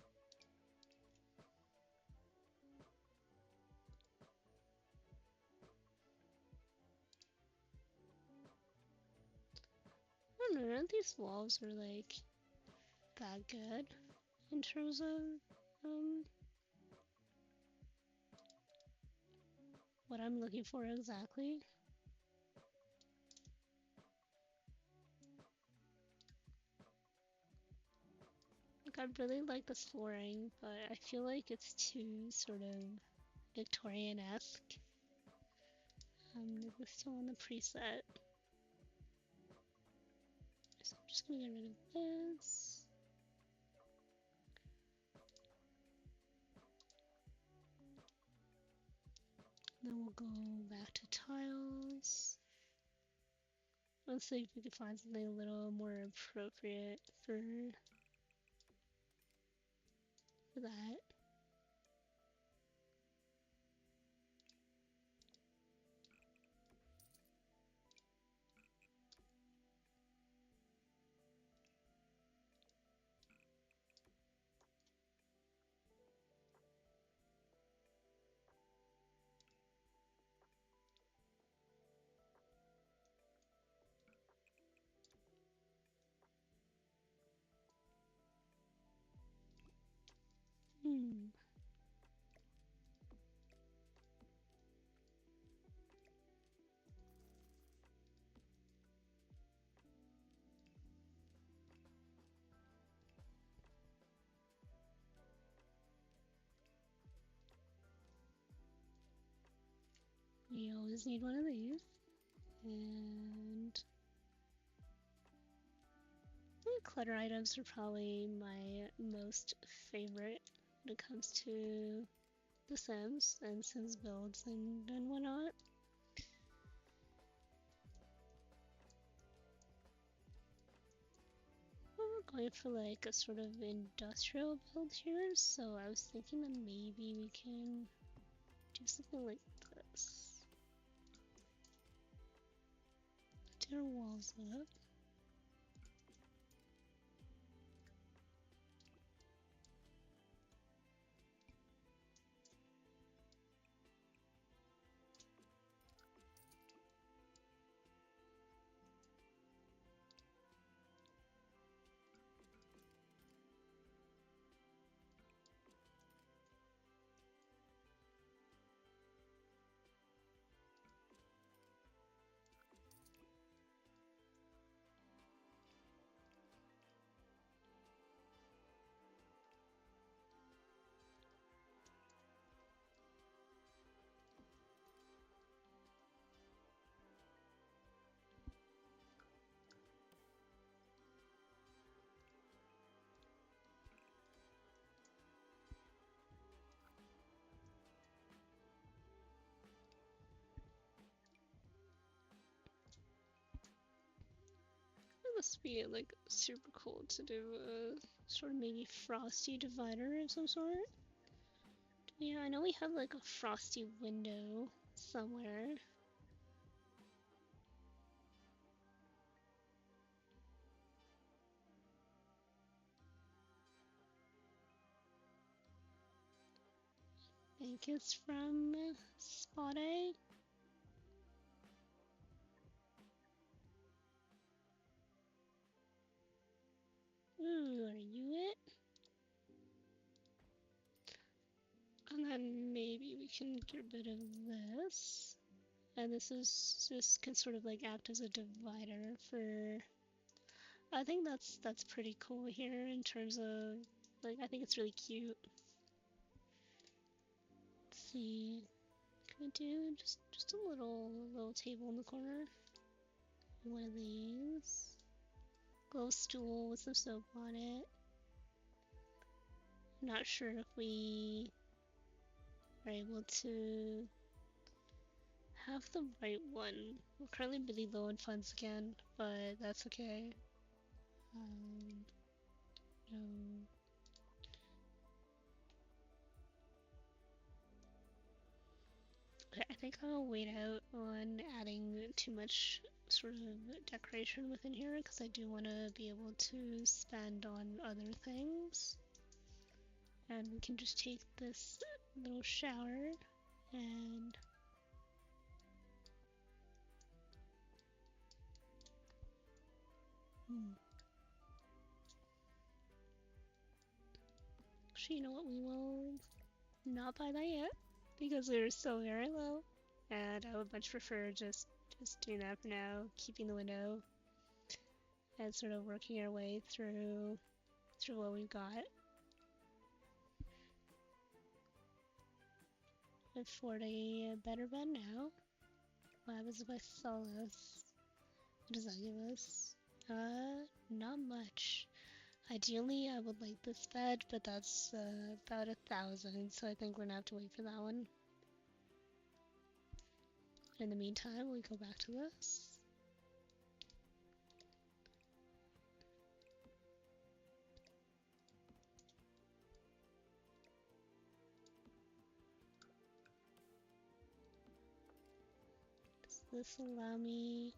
I don't know, none of these walls are like that good in terms of what I'm looking for exactly. Like I really like this flooring, but I feel like it's too sort of Victorian-esque. It's still on the preset. So I'm just gonna get rid of this. Then we'll go back to tiles. Let's see if we can find something a little more appropriate for that. Hmm. We always need one of these. And clutter items are probably my most favorite when it comes to The Sims and Sims builds and whatnot. We're going for like a sort of industrial build here, so I was thinking that maybe we can do something like this. Tear walls up. It must be like super cool to do a sort of maybe frosty divider of some sort. Yeah, I know we have like a frosty window somewhere. I think it's from Spot A. Ooh, are you it? And then maybe we can get rid of this. And this can sort of like act as a divider for. I think that's pretty cool here in terms of like I think it's really cute. Let's see, can we do just a little table in the corner? One of these. Glow stool with some soap on it. Not sure if we are able to have the right one. We're currently really low on funds again, but that's okay. No. Okay, I think I'll wait out on adding too much sort of decoration within here because I do want to be able to spend on other things. And we can just take this little shower and actually, you know what? We will not buy that yet because we're still very low, and I would much prefer just doing that for now, keeping the window, and sort of working our way through what we've got. Afford a better bed now. What happens if I sell this? What does that give us? Not much. Ideally, I would like this bed, but that's about 1,000, so I think we're gonna have to wait for that one. In the meantime, we go back to this. Does this allow me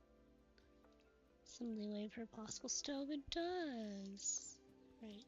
some leeway for a possible stove? It does. Right.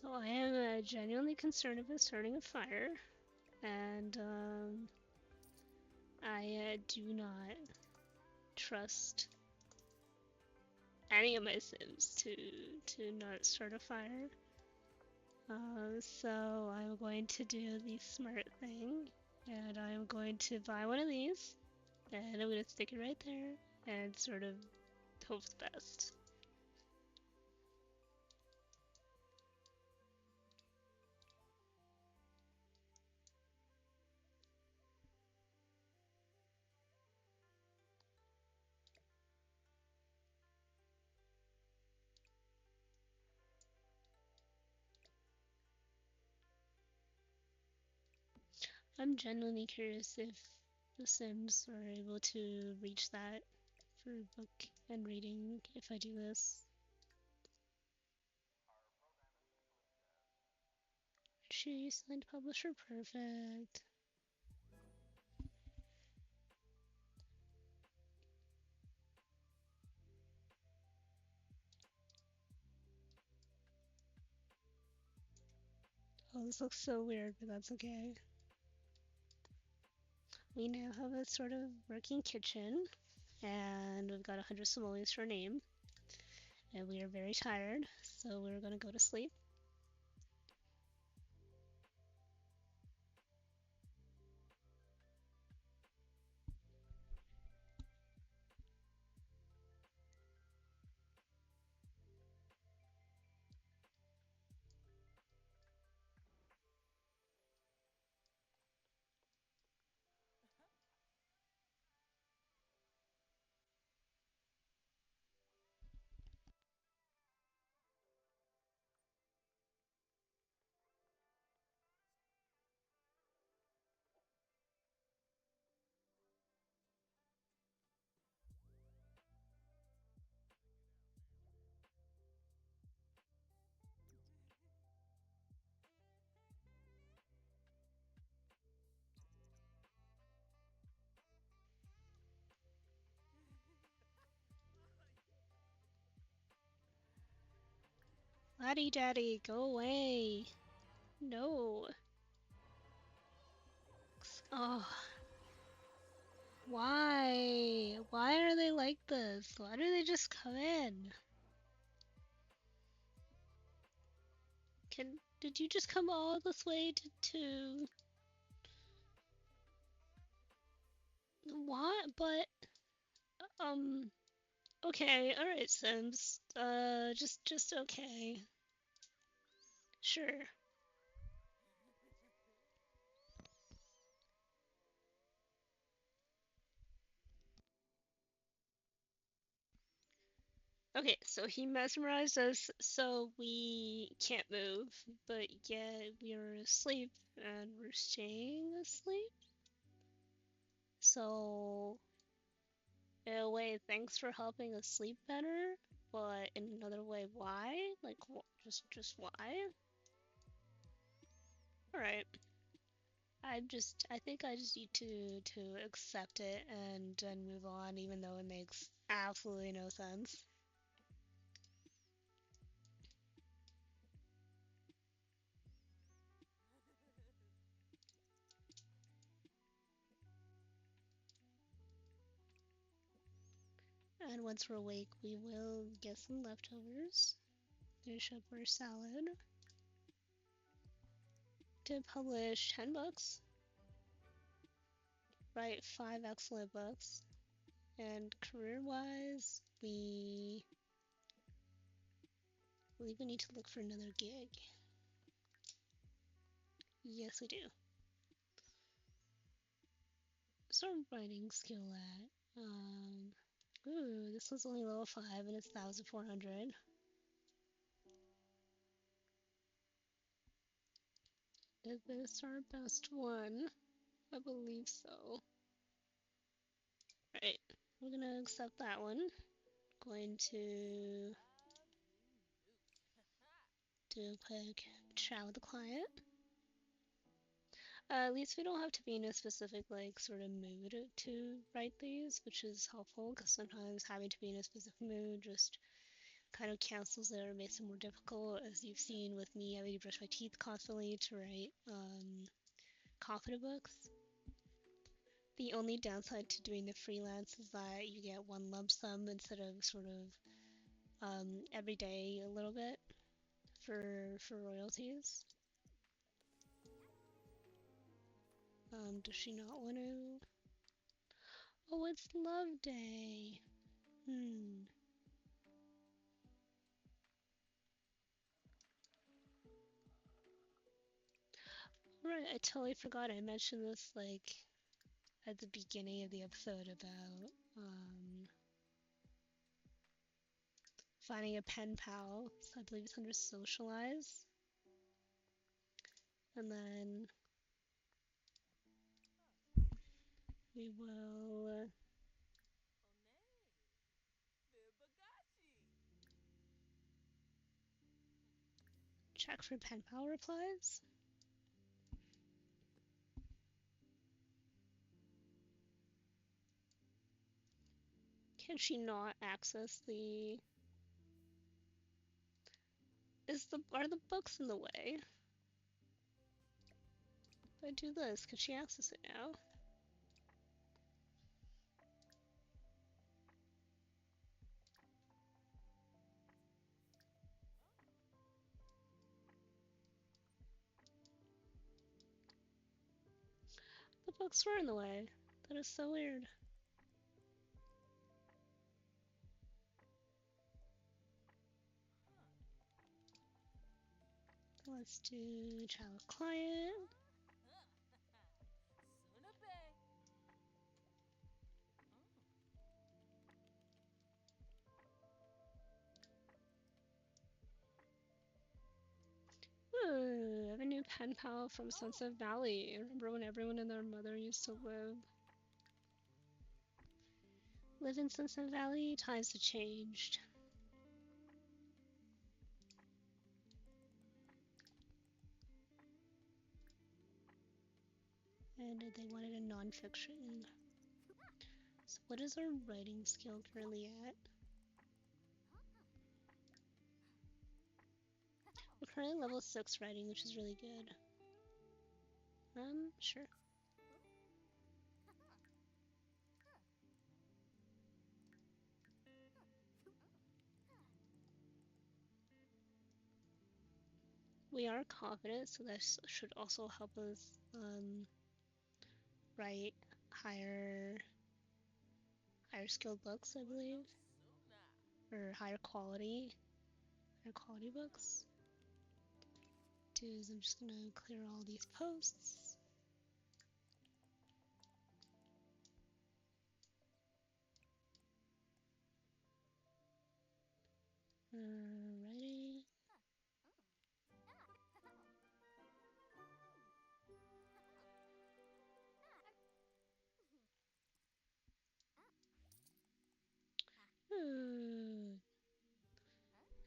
So I am genuinely concerned about starting a fire, and I do not trust any of my Sims to not start a fire. So I'm going to do the smart thing, and I'm going to buy one of these, and I'm going to stick it right there, and sort of hope the best. I'm genuinely curious if The Sims are able to reach that for book and reading if I do this. She signed publisher, perfect. Oh, this looks so weird, but that's okay. We now have a sort of working kitchen, and we've got 100 simoleons to our name, and we are very tired, so we're gonna go to sleep. Laddie daddy, go away. No. Oh, why? Why are they like this? Why do they just come in? Did you just come all this way to what? But okay, alright, Sims. Just okay. Sure. Okay, so he mesmerized us so we can't move, but yet we're asleep and we're staying asleep. So, in a way, thanks for helping us sleep better, but in another way, why? Like, just why? Alright. I think I just need to accept it and move on, even though it makes absolutely no sense. And once we're awake, we will get some leftovers, finish up our salad. To publish 10 books, write 5 excellent books, and career-wise, we believe we need to look for another gig. Yes, we do. What's our writing skill at? Ooh, this was only level 5 and it's 1,400. Is this our best one? I believe so. Right, we're gonna accept that one. Going to do a quick chat with the client. At least we don't have to be in a specific, like, sort of mood to write these, which is helpful, because sometimes having to be in a specific mood just kind of cancels it or makes it more difficult, as you've seen with me having to brush my teeth constantly to write confident books. The only downside to doing the freelance is that you get one lump sum instead of sort of every day a little bit for royalties. Does she not want to? Oh, it's Love Day. Right, I totally forgot I mentioned this like at the beginning of the episode about finding a pen pal. So I believe it's under socialize. And then we will check for pen pal replies. Can she not access the... Are the books in the way? If I do this, can she access it now? The books were in the way. That is so weird. Let's do child client. Ooh, I have a new pen pal from Sunset Valley. Remember when everyone and their mother used to live in Sunset Valley? Times have changed. And they wanted a non-fiction. So what is our writing skill currently at? We're currently level 6 writing, which is really good. Sure. We are confident, so that should also help us write higher skilled books, I believe, or higher quality books. I'm just gonna clear all these posts. Ready.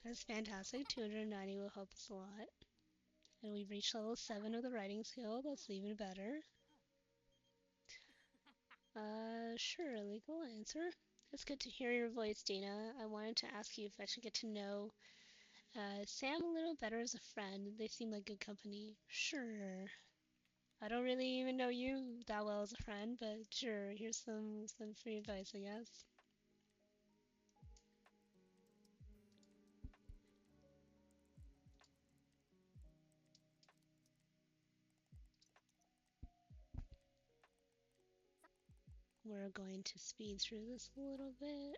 That's fantastic. 290 will help us a lot. And we've reached level 7 of the writing skill. That's even better. Sure, legal answer. It's good to hear your voice, Dana. I wanted to ask you if I should get to know Sam a little better as a friend. They seem like good company. Sure. I don't really even know you that well as a friend, but sure, here's some free advice, I guess. We're going to speed through this a little bit.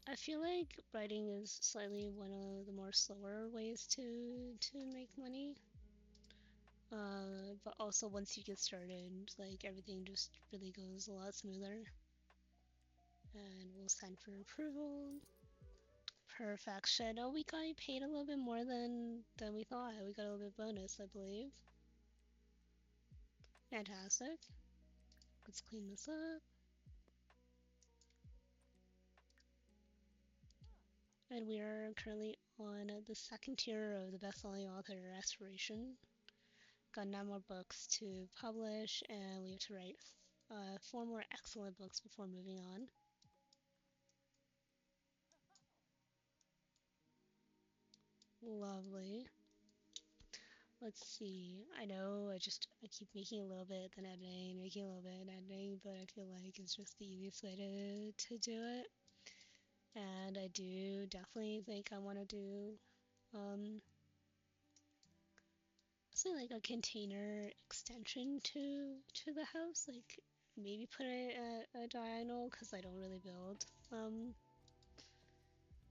I feel like writing is slightly one of the more slower ways to make money. But also once you get started, like everything just really goes a lot smoother. And we'll send for approval. Perfection. Oh, we got paid a little bit more than we thought. We got a little bit bonus, I believe. Fantastic. Let's clean this up. And we are currently on the second tier of the best-selling author aspiration. got 9 more books to publish, and we have to write 4 more excellent books before moving on. Lovely. Let's see. I know I keep making a little bit, then editing, making a little bit, and editing, but I feel like it's just the easiest way to do it. And I do definitely think I want to do something like a container extension to the house, like maybe put a diagonal, because I don't really build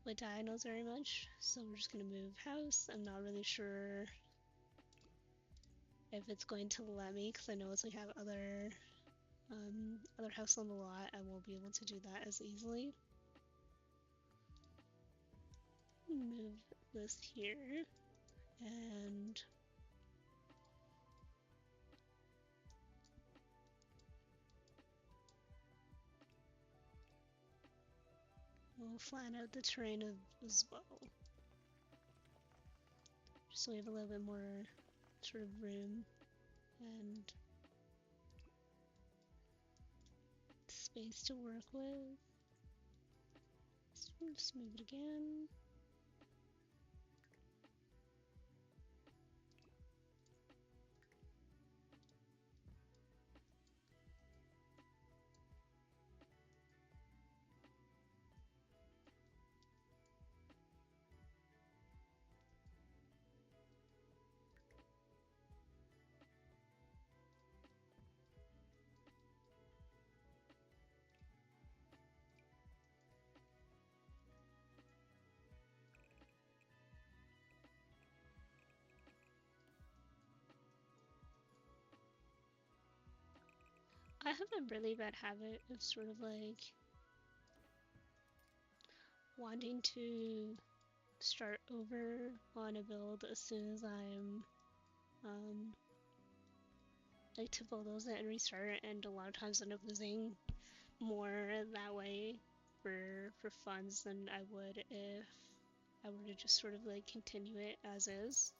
with diagonals very much. So we're just gonna move house. I'm not really sure if it's going to let me, because I know it's like have other house on the lot. I won't be able to do that as easily. Move this here, and we'll flatten out the terrain as well, just so we have a little bit more sort of room and space to work with. So just move it again. I have a really bad habit of sort of like wanting to start over on a build as soon as I'm like to bulldoze it and restart it, and a lot of times end up losing more that way for funds than I would if I were to just sort of like continue it as is.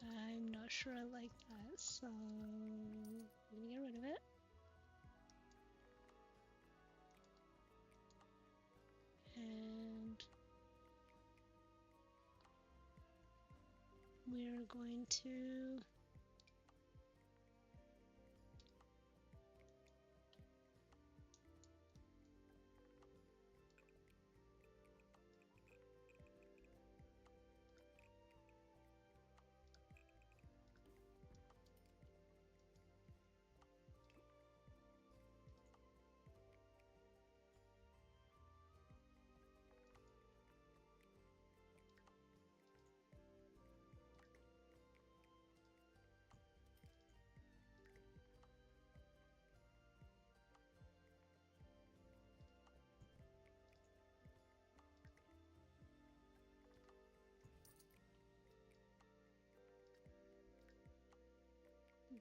I'm not sure I like that, so I'm gonna get rid of it. And we're going to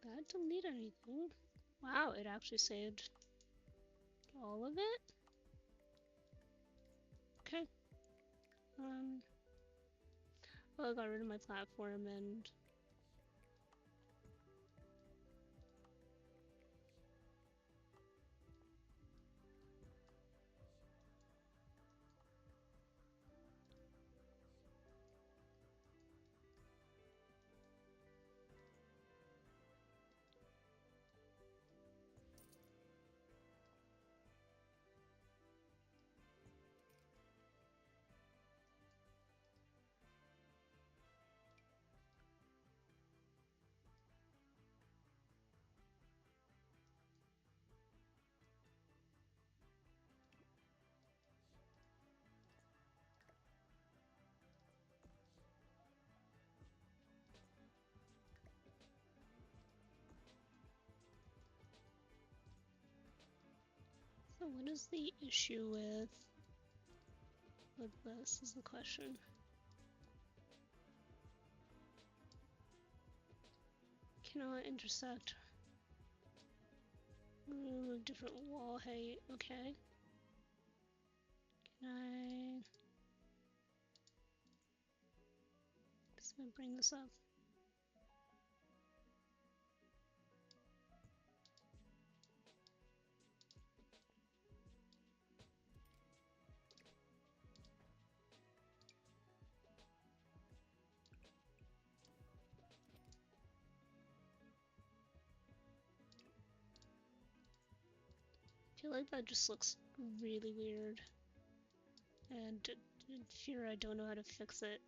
that delete anything. Wow, it actually saved all of it? Okay. Well, I got rid of my platform and so what is the issue with this is the question. Cannot intersect Remove different wall height. Okay. Can I... Just gonna bring this up. I feel like that just looks really weird. And in fear I don't know how to fix it.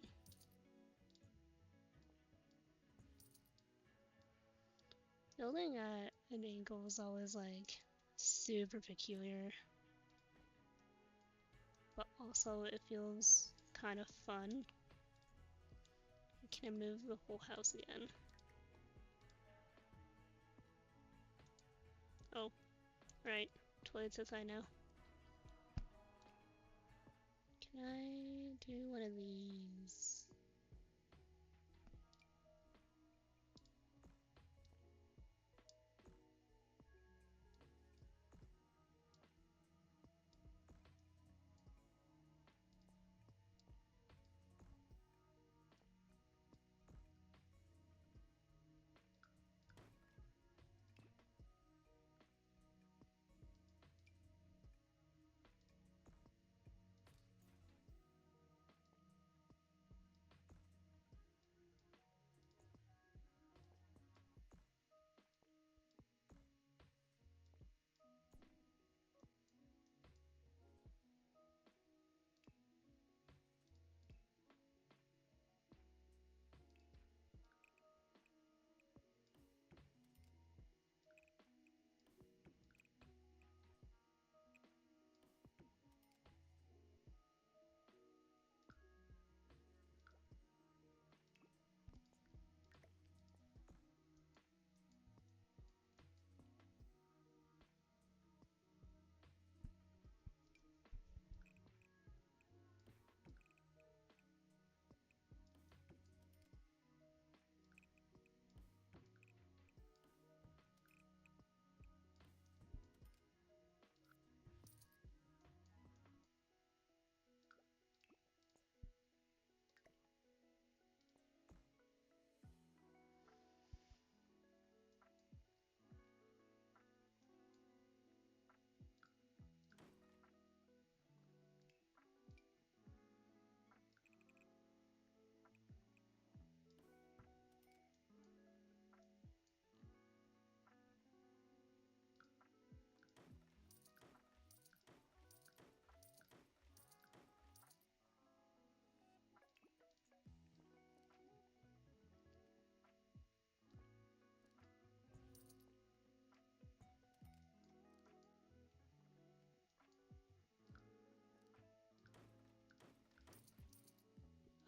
Building at an angle is always like super peculiar. But also it feels kind of fun. Can I move the whole house again? Oh, right. Totally says I know. Can I do one of these?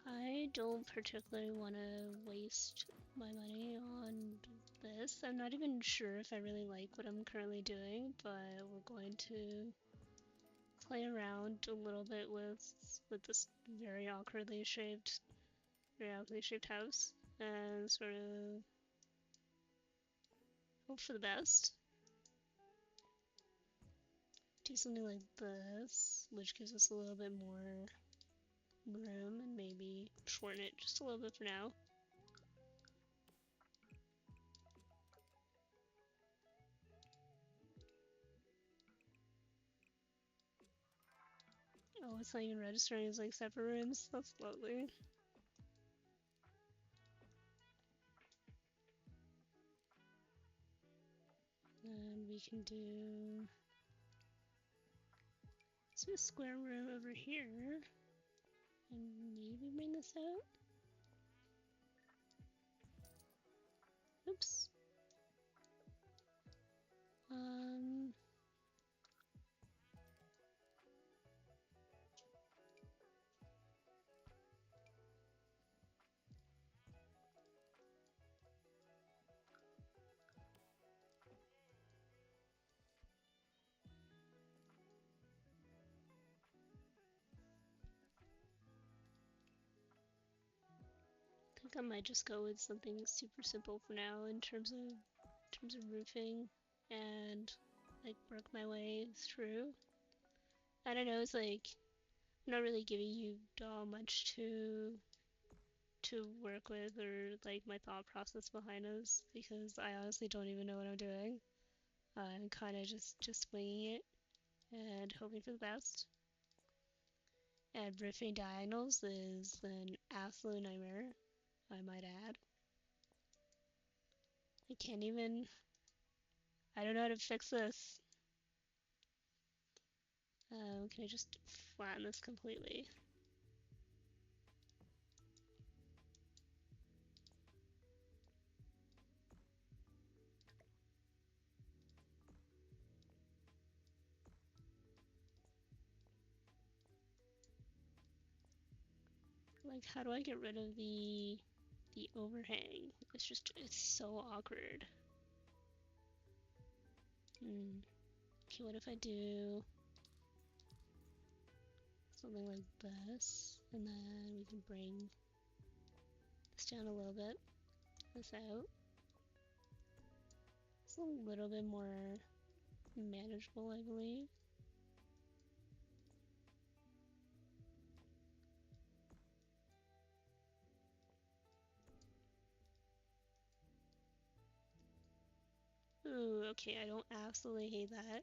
I don't particularly want to waste my money on this. I'm not even sure if I really like what I'm currently doing, but we're going to play around a little bit with this very awkwardly shaped house, and sort of hope for the best. Do something like this, which gives us a little bit more room, and maybe shorten it just a little bit for now. Oh, it's not even registering as like separate rooms. That's lovely. And we can do a square room over here, and maybe bring this out. Oops. I think I might just go with something super simple for now in terms of roofing and like work my way through. I don't know, it's like I'm not really giving you much to work with, or like my thought process behind this, because I honestly don't even know what I'm doing. I'm kind of just winging it and hoping for the best. And riffing diagonals is an absolute nightmare, I might add. I can't even. I don't know how to fix this. Can I just flatten this completely? Like, how do I get rid of the overhang? It's so awkward. Okay, what if I do something like this, and then we can bring this down a little bit, this out. It's a little bit more manageable, I believe. Ooh, okay, I don't absolutely hate that,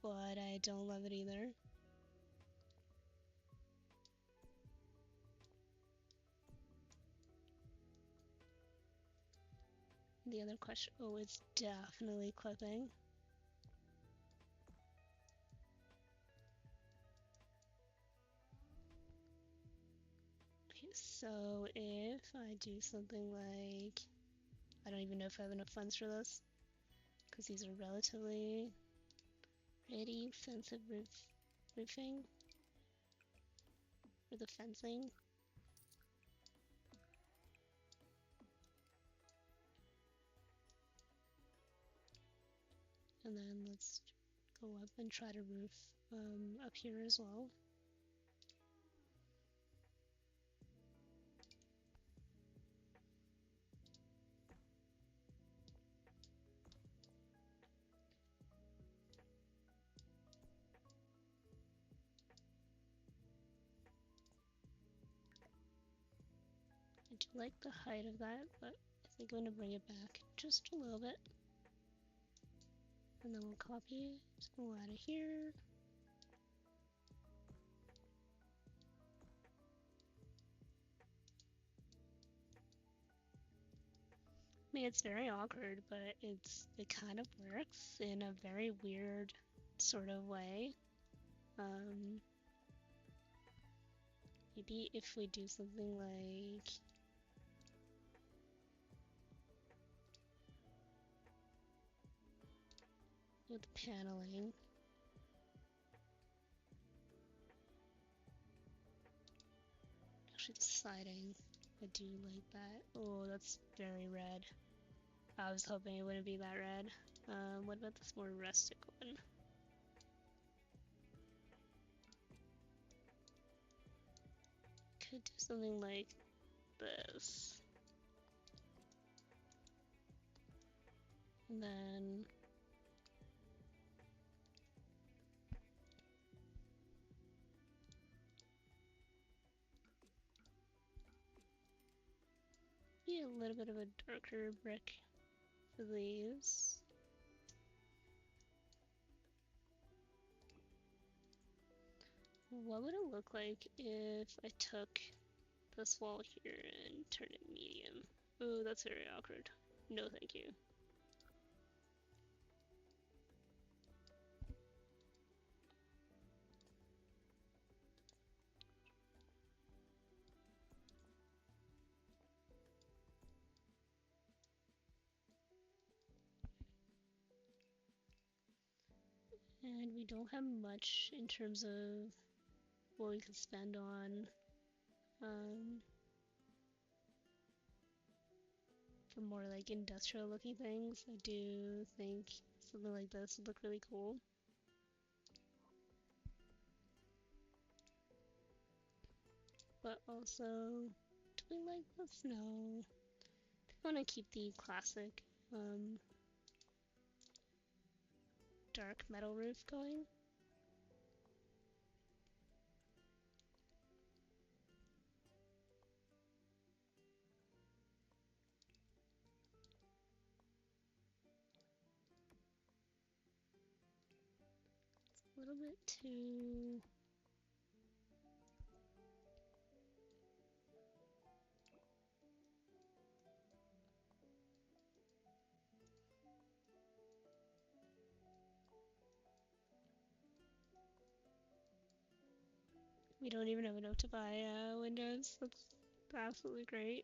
but I don't love it either. The other question, oh, it's definitely clipping. Okay, so if I do something like, I don't even know if I have enough funds for this, because these are relatively pretty expensive roofing for the fencing. And then let's go up and try to roof up here as well. I do like the height of that, but I think I'm going to bring it back just a little bit. And then we'll copy it, go out of here. I mean, it's very awkward, but it kind of works in a very weird sort of way. Maybe if we do something like with paneling. Actually, the siding, I do like that. Oh, that's very red. I was hoping it wouldn't be that red. What about this more rustic one? Could do something like this. And then be a little bit of a darker brick for these. What would it look like if I took this wall here and turned it medium? Oh, that's very awkward. No, thank you. And we don't have much in terms of what we could spend on for more like industrial looking things. I do think something like this would look really cool. But also, do we like this? No. I want to keep the classic dark metal roof going. It's a little bit too... We don't even have enough to buy windows. That's absolutely great.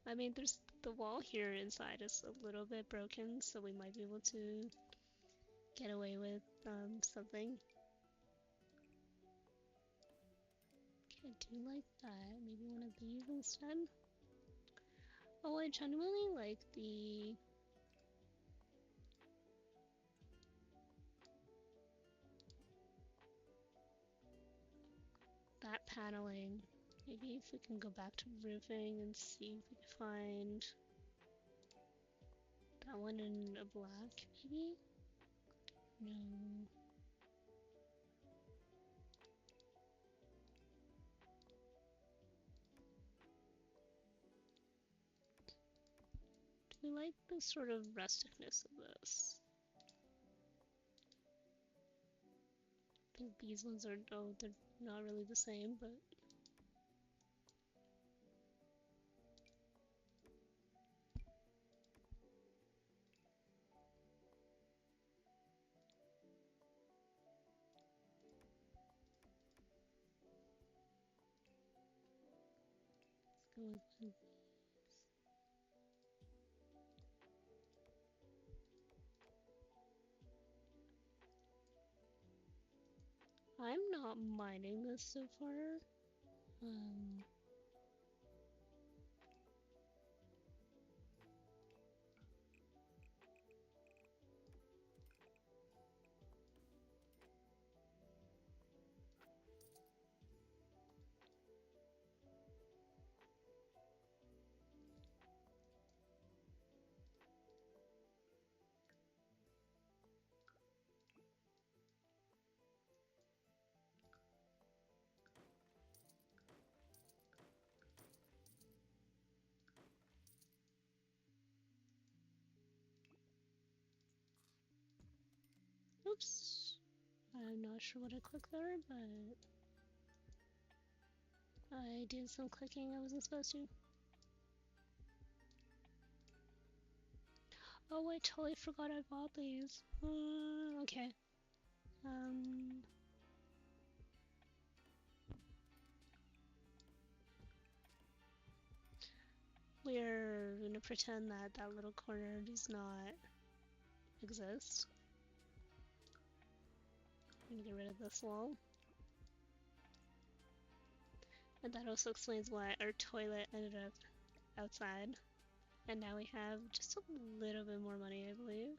I mean, there's the wall here inside is a little bit broken, so we might be able to get away with something. Okay, I do like that. Maybe one of these instead. Oh, I genuinely like that paneling. Maybe if we can go back to roofing and see if we can find that one in a black, maybe? No. Do we like the sort of rusticness of this? I think these ones are, oh, they're not really the same, but... Let's go with these. I'm not minding this so far. Oops. I'm not sure what I clicked there, but I did some clicking I wasn't supposed to. Oh, I totally forgot I bought these. Okay. We're gonna pretend that that little corner does not exist. I'm gonna get rid of this wall. And that also explains why our toilet ended up outside. And now we have just a little bit more money, I believe.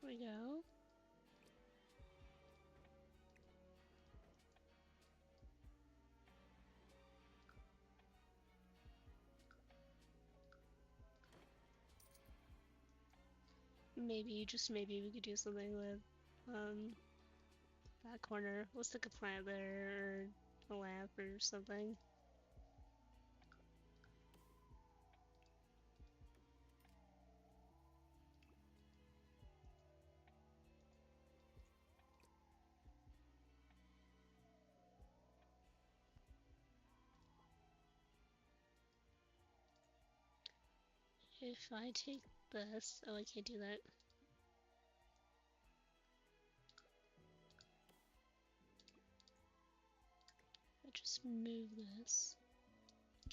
There we go. Maybe, just maybe, we could do something with that corner. We'll stick a plant there, or a lamp, or something. If I take this... Oh, I can't do that. I just move this.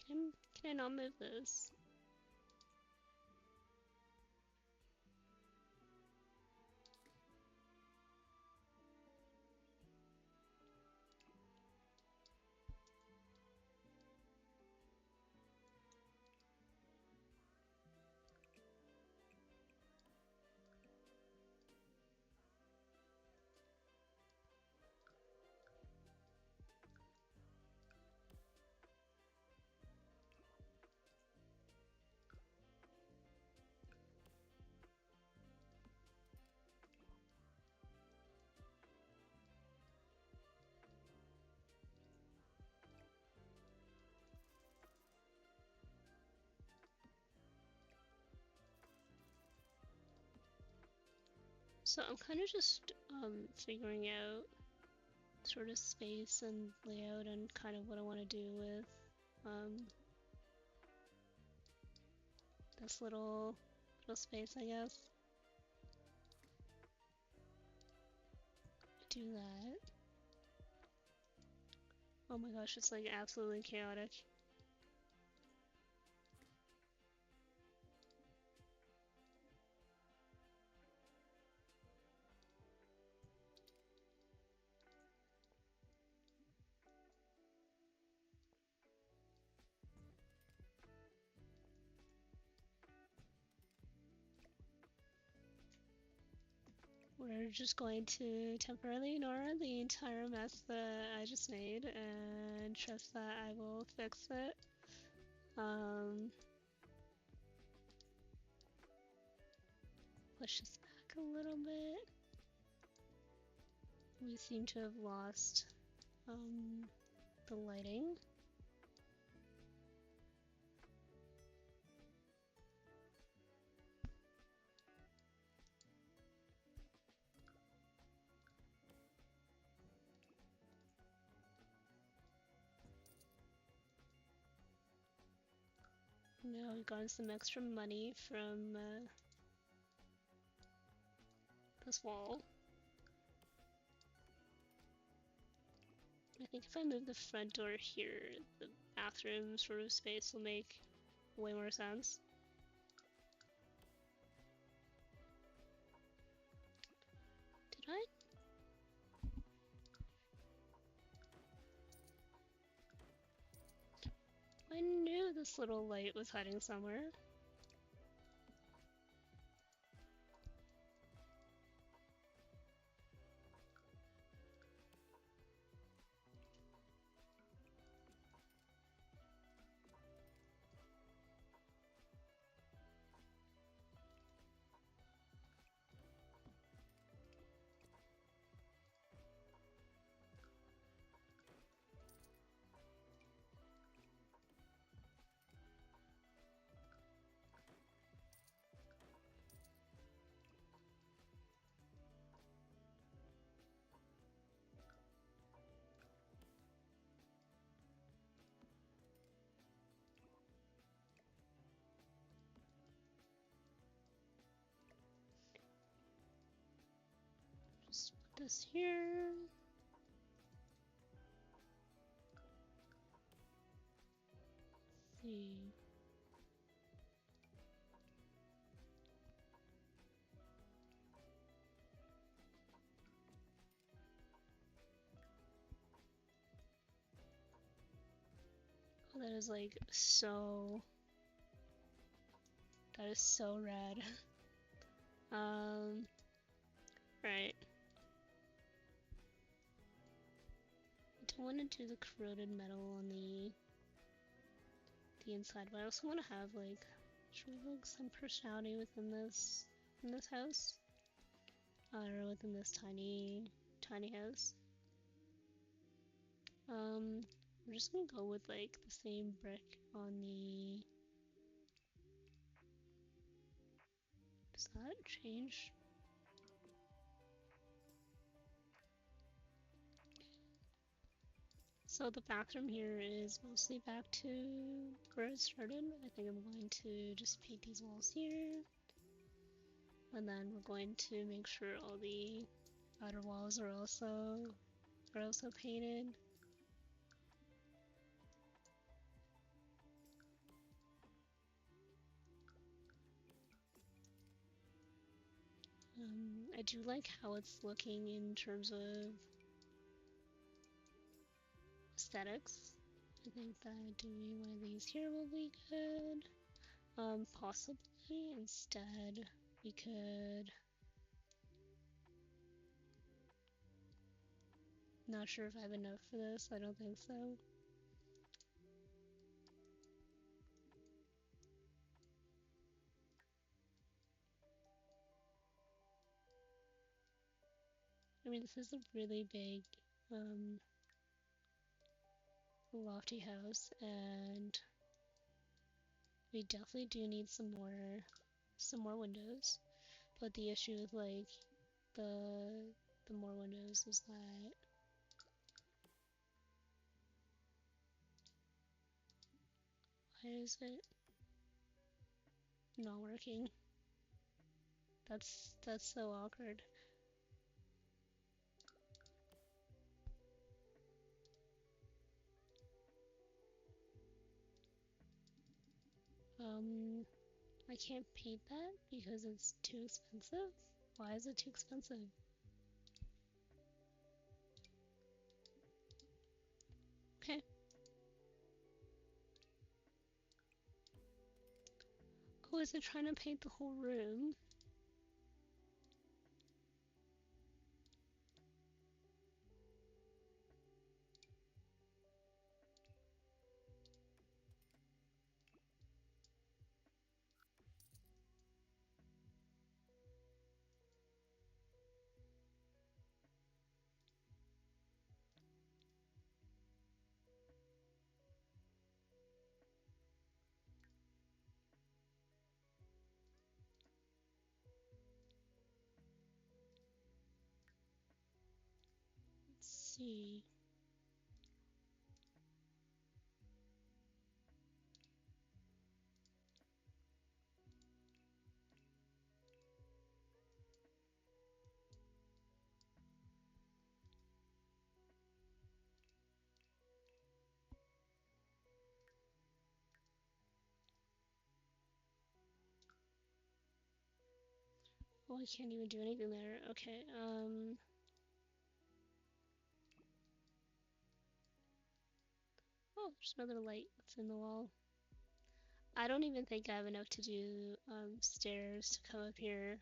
Can I not move this? So I'm kind of just figuring out sort of space and layout and kind of what I want to do with this little space, I guess. Do that. Oh my gosh, it's like absolutely chaotic. We're just going to temporarily ignore the entire mess that I just made and trust that I will fix it. Push this back a little bit. We seem to have lost the lighting. Now we've gotten some extra money from this wall. I think if I move the front door here, the bathroom sort of space will make way more sense. Did I? I knew this little light was hiding somewhere. Just put this here. Let's see. Oh, that is like so. That is so rad. Right. I don't want to do the corroded metal on the inside, but I also want to have like some personality within this house, or within this tiny house. We're just gonna go with like the same brick on the. Does that change? So the bathroom here is mostly back to where it started. I think I'm going to just paint these walls here. And then we're going to make sure all the outer walls are also painted. I do like how it's looking in terms of aesthetics. I think that doing one of these here will be good. Possibly instead we could. Not sure if I have enough for this. I don't think so. I mean, this is a really big, lofty house, and we definitely do need some more windows. But the issue is like the more windows is that. Why is it not working? That's so awkward. I can't paint that because it's too expensive? Why is it too expensive? Okay. Oh, is it trying to paint the whole room? Let's see. Oh, I can't even do anything there. Okay, oh, there's another light that's in the wall. I don't even think I have enough to do stairs to come up here.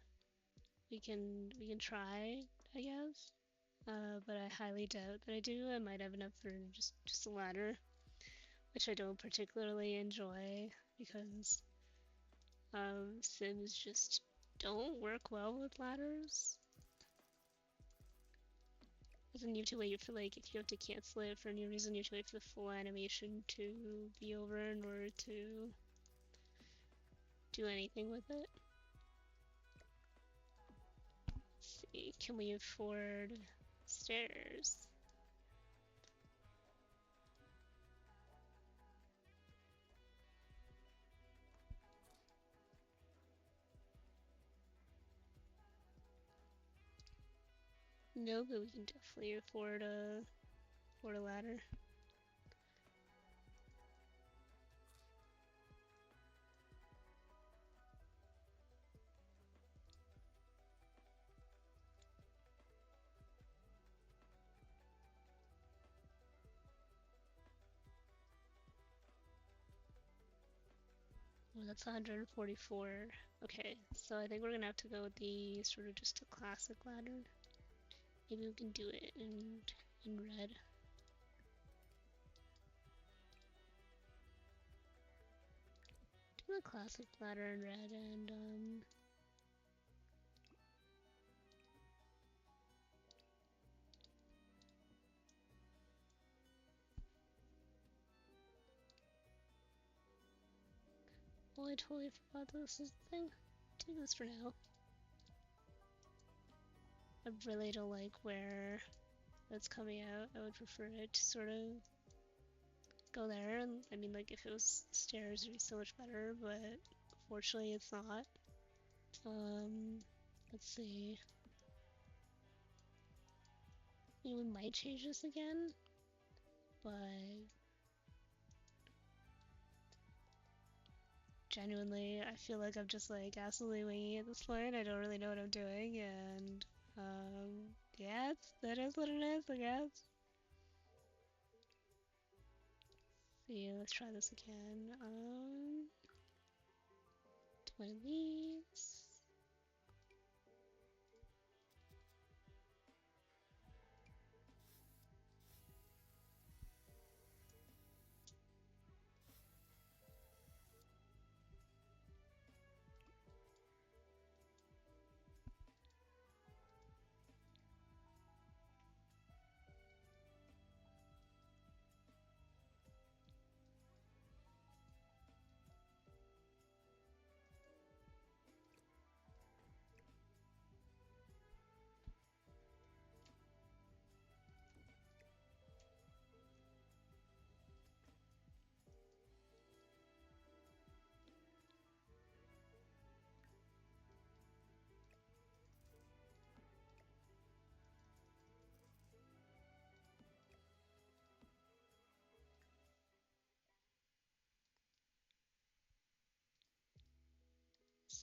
We can try, I guess. But I highly doubt that I do. I might have enough for just a ladder, which I don't particularly enjoy because Sims just don't work well with ladders. Then you have to wait for, like, if you have to cancel it for any reason, you have to wait for the full animation to be over in order to do anything with it. Let's see, can we afford stairs? No, but we can definitely afford a ladder. Oh, that's 144. Okay, so I think we're gonna have to go with the sort of just a classic ladder. Maybe we can do it in red. Do the classic ladder in red and oh, I totally forgot this is the thing. Do this for now. I really don't like where it's coming out. I would prefer it to sort of go there. And I mean, like, if it was stairs, it'd be so much better, but fortunately, it's not. Let's see. I mean, we might change this again, but genuinely, I feel like I'm just like absolutely winging it at this point. I don't really know what I'm doing, and yeah, that is what it is, I guess. See, let's try this again. One of these.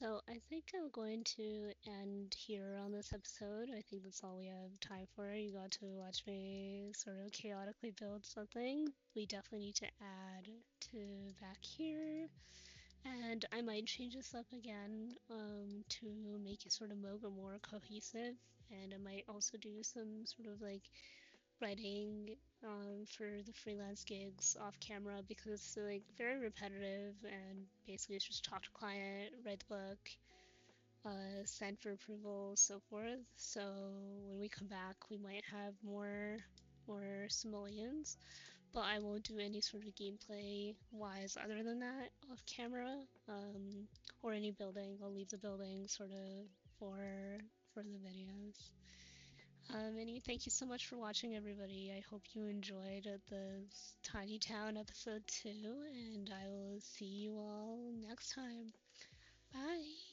So I think I'm going to end here on this episode. I think that's all we have time for. You got to watch me sort of chaotically build something. We definitely need to add to back here. And I might change this up again to make it sort of more cohesive. And I might also do some sort of like writing for the freelance gigs off camera because it's like very repetitive and basically it's just talk to client, write the book, send for approval, so forth. So when we come back, we might have more simoleons, but I won't do any sort of gameplay wise other than that off camera, or any building. I'll leave the building sort of for the videos. And thank you so much for watching, everybody. I hope you enjoyed the Tiny Town episode 2, and I will see you all next time. Bye!